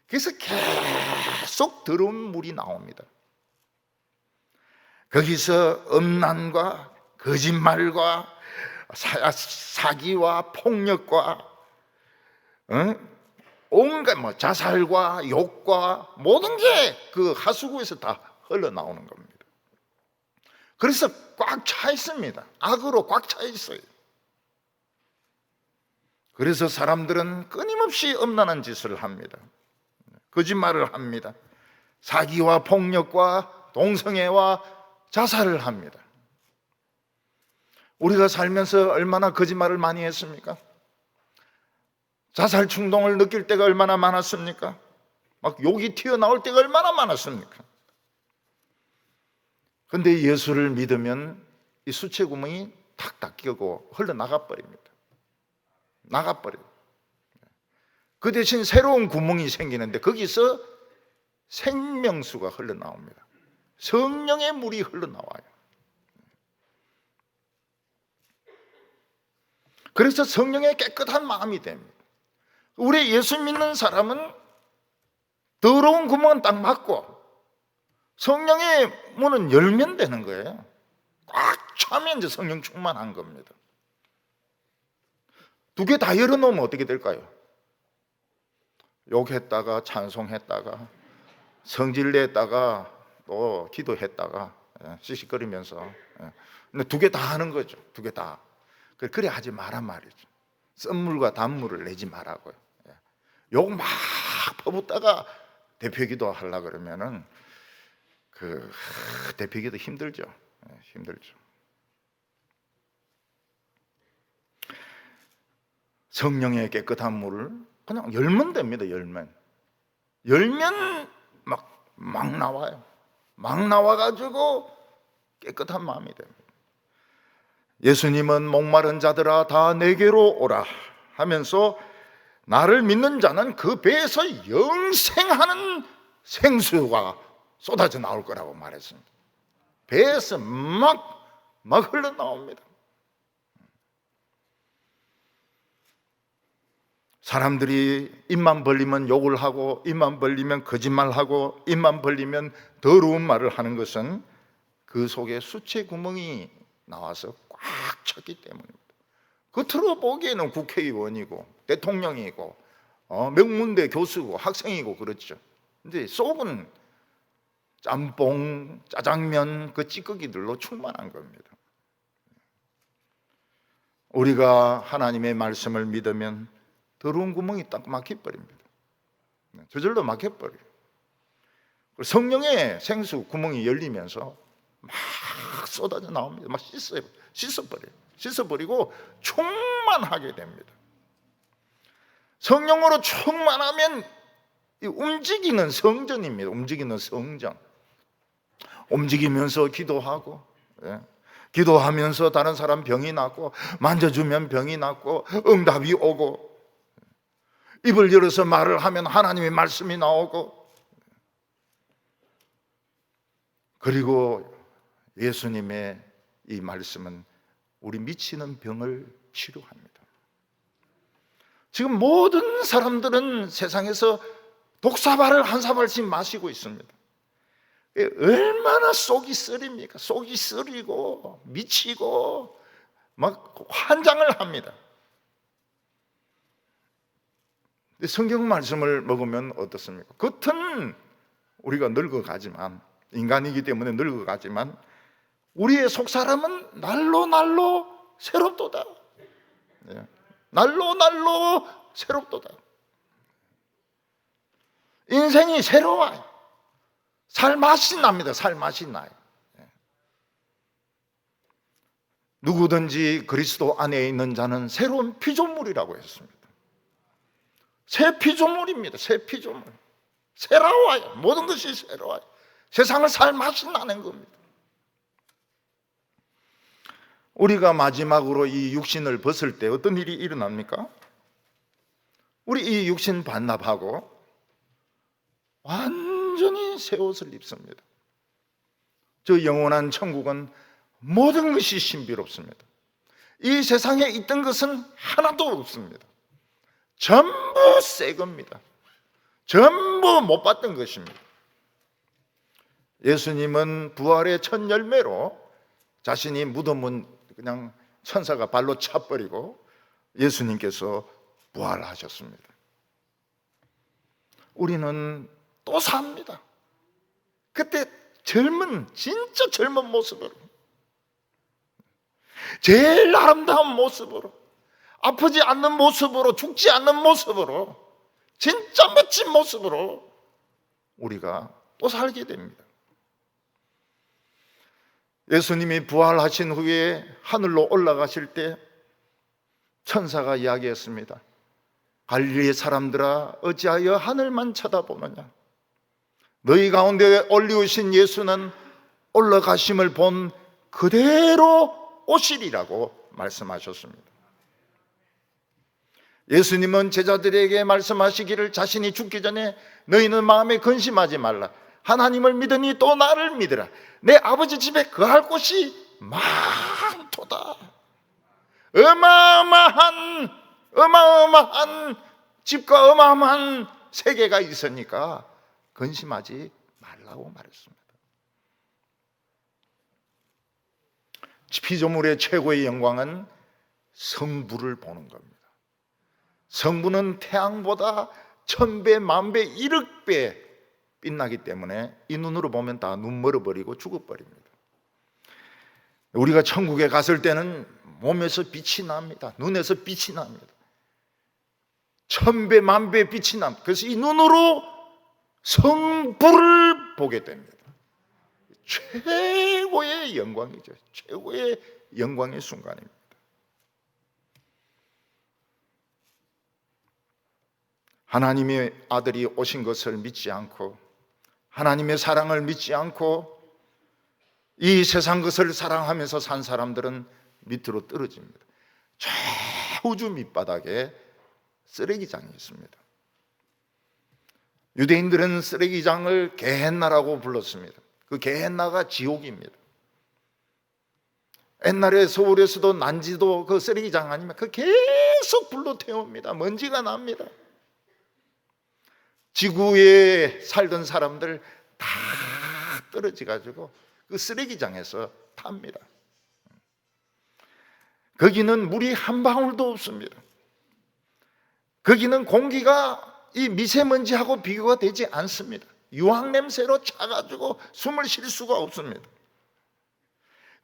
그래서 계속 더러운 물이 나옵니다. 거기서 음란과 거짓말과 사기와 폭력과 온갖 자살과 욕과 모든 게 그 하수구에서 다 흘러나오는 겁니다. 그래서 꽉 차 있습니다. 악으로 꽉 차 있어요. 그래서 사람들은 끊임없이 음란한 짓을 합니다. 거짓말을 합니다. 사기와 폭력과 동성애와 자살을 합니다. 우리가 살면서 얼마나 거짓말을 많이 했습니까? 자살 충동을 느낄 때가 얼마나 많았습니까? 막 욕이 튀어나올 때가 얼마나 많았습니까? 그런데 예수를 믿으면 이 수채구멍이 탁 닦이고 흘러나가 버립니다. 나가버려요. 그 대신 새로운 구멍이 생기는데 거기서 생명수가 흘러나옵니다. 성령의 물이 흘러나와요. 그래서 성령의 깨끗한 마음이 됩니다. 우리 예수 믿는 사람은 더러운 구멍은 딱 막고 성령의 문은 열면 되는 거예요. 꽉 차면 이제 성령 충만한 겁니다. 두 개 다 열어놓으면 어떻게 될까요? 욕했다가 찬송했다가 성질냈다가 또 기도했다가 씩씩거리면서 근데 두 개 다 하는 거죠. 두 개 다. 그래 하지 마란 말이죠. 썸물과 단물을 내지 말라고요. 욕 막 퍼붓다가 대표기도 하려고 그러면은 그 대표기도 힘들죠. 힘들죠. 성령의 깨끗한 물을 그냥 열면 됩니다. 열면 막 나와요. 막 나와가지고 깨끗한 마음이 됩니다. 예수님은 목마른 자들아 다 내게로 오라 하면서 나를 믿는 자는 그 배에서 영생하는 생수가 쏟아져 나올 거라고 말했습니다. 배에서 막 흘러나옵니다. 사람들이 입만 벌리면 욕을 하고 입만 벌리면 거짓말하고 입만 벌리면 더러운 말을 하는 것은 그 속에 수채 구멍이 나와서 꽉 찼기 때문입니다. 겉으로 보기에는 국회의원이고 대통령이고 명문대 교수고 학생이고 그렇죠. 근데 속은 짬뽕, 짜장면 그 찌꺼기들로 충만한 겁니다. 우리가 하나님의 말씀을 믿으면 더러운 구멍이 딱 막혀버립니다. 저절로 막혀버려요. 성령의 생수 구멍이 열리면서 막 쏟아져 나옵니다. 막 씻어버리고 충만하게 됩니다. 성령으로 충만하면 움직이는 성전입니다. 움직이는 성전. 움직이면서 기도하고 기도하면서 다른 사람 병이 낫고 만져주면 병이 낫고 응답이 오고 입을 열어서 말을 하면 하나님의 말씀이 나오고 그리고 예수님의 이 말씀은 우리 미치는 병을 치료합니다. 지금 모든 사람들은 세상에서 독사발을 한 사발씩 마시고 있습니다. 얼마나 속이 쓰립니까? 속이 쓰리고 미치고 막 환장을 합니다. 성경 말씀을 먹으면 어떻습니까? 겉은 우리가 늙어가지만, 인간이기 때문에 늙어가지만 우리의 속사람은 날로 날로 새롭도다. 날로 날로 새롭도다. 인생이 새로워요. 살맛이 납니다. 살맛이 나요. 누구든지 그리스도 안에 있는 자는 새로운 피조물이라고 했습니다. 새 피조물입니다. 새 피조물. 새로워요. 모든 것이 새로워요. 세상을 살 맛이 나는 겁니다. 우리가 마지막으로 이 육신을 벗을 때 어떤 일이 일어납니까? 우리 이 육신 반납하고 완전히 새 옷을 입습니다. 저 영원한 천국은 모든 것이 신비롭습니다. 이 세상에 있던 것은 하나도 없습니다. 전부 새 겁니다. 전부 못 봤던 것입니다. 예수님은 부활의 첫 열매로 자신이 무덤은 그냥 천사가 발로 차버리고 예수님께서 부활하셨습니다. 우리는 또 삽니다. 그때 진짜 젊은 모습으로, 제일 아름다운 모습으로, 아프지 않는 모습으로, 죽지 않는 모습으로, 진짜 멋진 모습으로 우리가 또 살게 됩니다. 예수님이 부활하신 후에 하늘로 올라가실 때 천사가 이야기했습니다. 갈릴리 사람들아, 어찌하여 하늘만 쳐다보느냐? 너희 가운데 올리우신 예수는 올라가심을 본 그대로 오시리라고 말씀하셨습니다. 예수님은 제자들에게 말씀하시기를 자신이 죽기 전에 너희는 마음에 근심하지 말라. 하나님을 믿으니 또 나를 믿으라. 내 아버지 집에 거할 곳이 많도다. 어마어마한 집과 어마어마한 세계가 있으니까 근심하지 말라고 말했습니다. 피조물의 최고의 영광은 성부를 보는 겁니다. 성부는 태양보다 1000배, 10,000배, 1억배 빛나기 때문에 이 눈으로 보면 다 눈 멀어버리고 죽어버립니다. 우리가 천국에 갔을 때는 몸에서 빛이 납니다. 눈에서 빛이 납니다. 1000배, 10,000배 빛이 납니다. 그래서 이 눈으로 성부를 보게 됩니다. 최고의 영광이죠. 최고의 영광의 순간입니다. 하나님의 아들이 오신 것을 믿지 않고 하나님의 사랑을 믿지 않고 이 세상 것을 사랑하면서 산 사람들은 밑으로 떨어집니다. 저 우주 밑바닥에 쓰레기장이 있습니다. 유대인들은 쓰레기장을 게헨나라고 불렀습니다. 그 게헨나가 지옥입니다. 옛날에 서울에서도 난지도 그 쓰레기장 아니면 그 계속 불로 태웁니다. 먼지가 납니다. 지구에 살던 사람들 다 떨어져 가지고 그 쓰레기장에서 탑니다. 거기는 물이 한 방울도 없습니다. 거기는 공기가 이 미세먼지하고 비교가 되지 않습니다. 유황 냄새로 차가지고 숨을 쉴 수가 없습니다.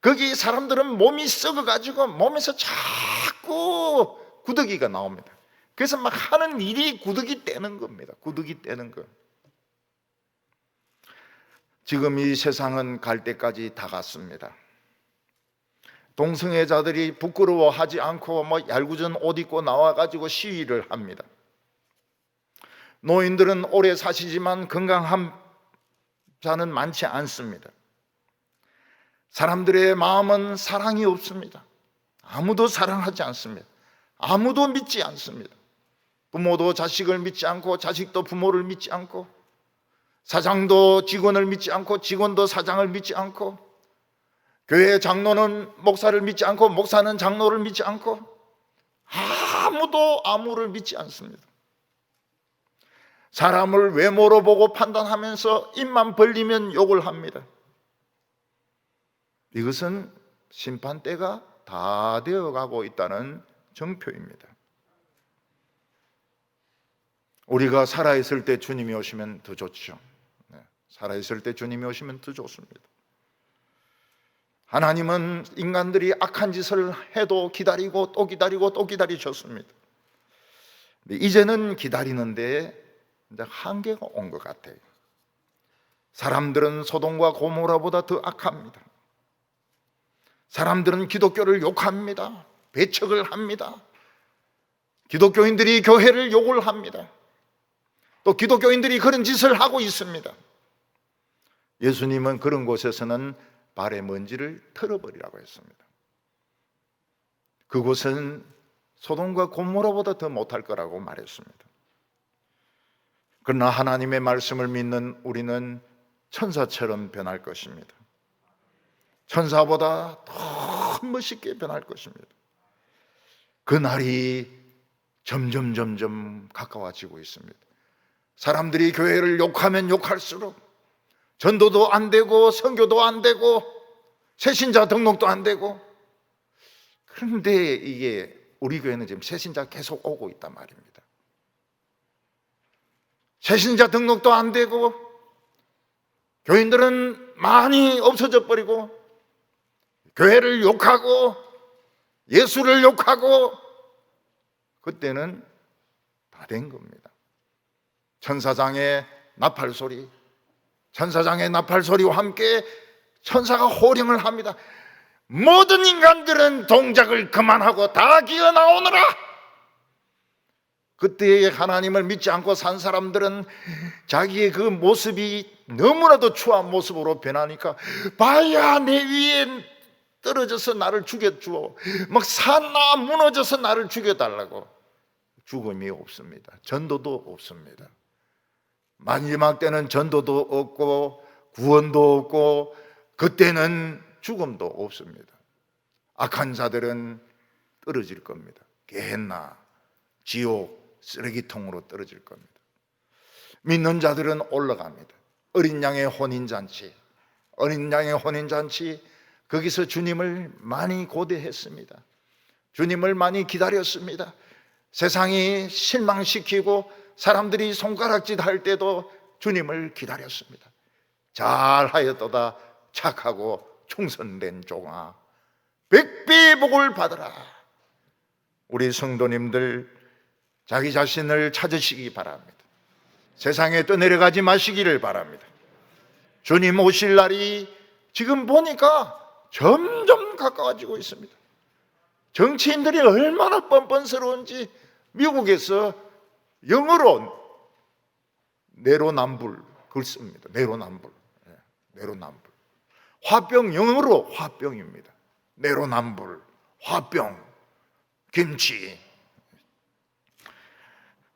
거기 사람들은 몸이 썩어가지고 몸에서 자꾸 구더기가 나옵니다. 그래서 막 하는 일이 구더기 떼는 겁니다. 구더기 떼는 거. 지금 이 세상은 갈 때까지 다 갔습니다. 동성애자들이 부끄러워하지 않고 얄궂은 옷 입고 나와가지고 시위를 합니다. 노인들은 오래 사시지만 건강한 자는 많지 않습니다. 사람들의 마음은 사랑이 없습니다. 아무도 사랑하지 않습니다. 아무도 믿지 않습니다. 부모도 자식을 믿지 않고 자식도 부모를 믿지 않고 사장도 직원을 믿지 않고 직원도 사장을 믿지 않고 교회 장로는 목사를 믿지 않고 목사는 장로를 믿지 않고 아무도 아무를 믿지 않습니다. 사람을 외모로 보고 판단하면서 입만 벌리면 욕을 합니다. 이것은 심판대가 다 되어가고 있다는 정표입니다. 우리가 살아있을 때 주님이 오시면 더 좋죠. 살아있을 때 주님이 오시면 더 좋습니다. 하나님은 인간들이 악한 짓을 해도 기다리고 또 기다리고 또 기다리셨습니다. 이제는 기다리는데 이제 한계가 온 것 같아요. 사람들은 소돔과 고모라보다 더 악합니다. 사람들은 기독교를 욕합니다. 배척을 합니다. 기독교인들이 교회를 욕을 합니다. 또 기독교인들이 그런 짓을 하고 있습니다. 예수님은 그런 곳에서는 발의 먼지를 털어버리라고 했습니다. 그곳은 소돔과 고모라보다 더 못할 거라고 말했습니다. 그러나 하나님의 말씀을 믿는 우리는 천사처럼 변할 것입니다. 천사보다 더 멋있게 변할 것입니다. 그 날이 점점 가까워지고 있습니다. 사람들이 교회를 욕하면 욕할수록 전도도 안 되고 선교도 안 되고 새신자 등록도 안 되고, 그런데 이게 우리 교회는 지금 새신자 계속 오고 있단 말입니다. 새신자 등록도 안 되고 교인들은 많이 없어져 버리고 교회를 욕하고 예수를 욕하고, 그때는 다 된 겁니다. 천사장의 나팔소리, 천사장의 나팔소리와 함께 천사가 호령을 합니다. 모든 인간들은 동작을 그만하고 다 기어 나오느라. 그때 하나님을 믿지 않고 산 사람들은 자기의 그 모습이 너무나도 추한 모습으로 변하니까, 봐야 내 위에 떨어져서 나를 죽여주어, 막 산나 무너져서 나를 죽여달라고. 죽음이 없습니다. 전도도 없습니다. 마지막 때는 전도도 없고 구원도 없고 그때는 죽음도 없습니다. 악한 자들은 떨어질 겁니다. 게헨나, 지옥, 쓰레기통으로 떨어질 겁니다. 믿는 자들은 올라갑니다. 어린 양의 혼인잔치, 어린 양의 혼인잔치, 거기서 주님을 많이 고대했습니다. 주님을 많이 기다렸습니다. 세상이 실망시키고 사람들이 손가락질 할 때도 주님을 기다렸습니다. 잘하였도다 착하고 충성된 종아, 백배의 복을 받으라. 우리 성도님들 자기 자신을 찾으시기 바랍니다. 세상에 떠내려가지 마시기를 바랍니다. 주님 오실 날이 지금 보니까 점점 가까워지고 있습니다. 정치인들이 얼마나 뻔뻔스러운지 미국에서 영어로 내로남불 글 씁니다. 내로남불. 내로남불. 화병 영어로 화병입니다. 내로남불, 화병, 김치.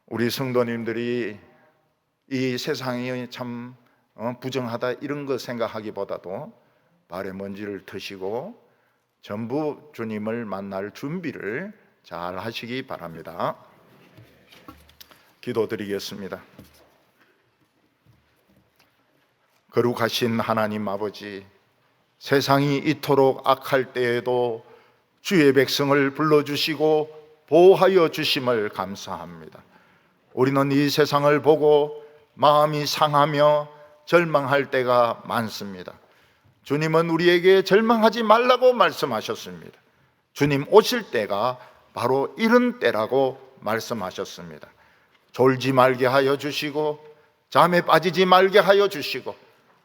우리 성도님들이 이 세상이 참 부정하다 이런 거 생각하기보다도 발에 먼지를 트시고 전부 주님을 만날 준비를 잘 하시기 바랍니다. 기도드리겠습니다. 거룩하신 하나님 아버지, 세상이 이토록 악할 때에도 주의 백성을 불러주시고 보호하여 주심을 감사합니다. 우리는 이 세상을 보고 마음이 상하며 절망할 때가 많습니다. 주님은 우리에게 절망하지 말라고 말씀하셨습니다. 주님 오실 때가 바로 이런 때라고 말씀하셨습니다. 졸지 말게 하여 주시고 잠에 빠지지 말게 하여 주시고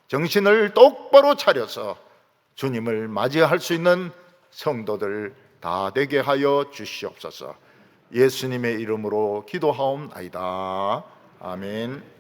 정신을 똑바로 차려서 주님을 맞이할 수 있는 성도들 다 되게 하여 주시옵소서. 예수님의 이름으로 기도하옵나이다. 아멘.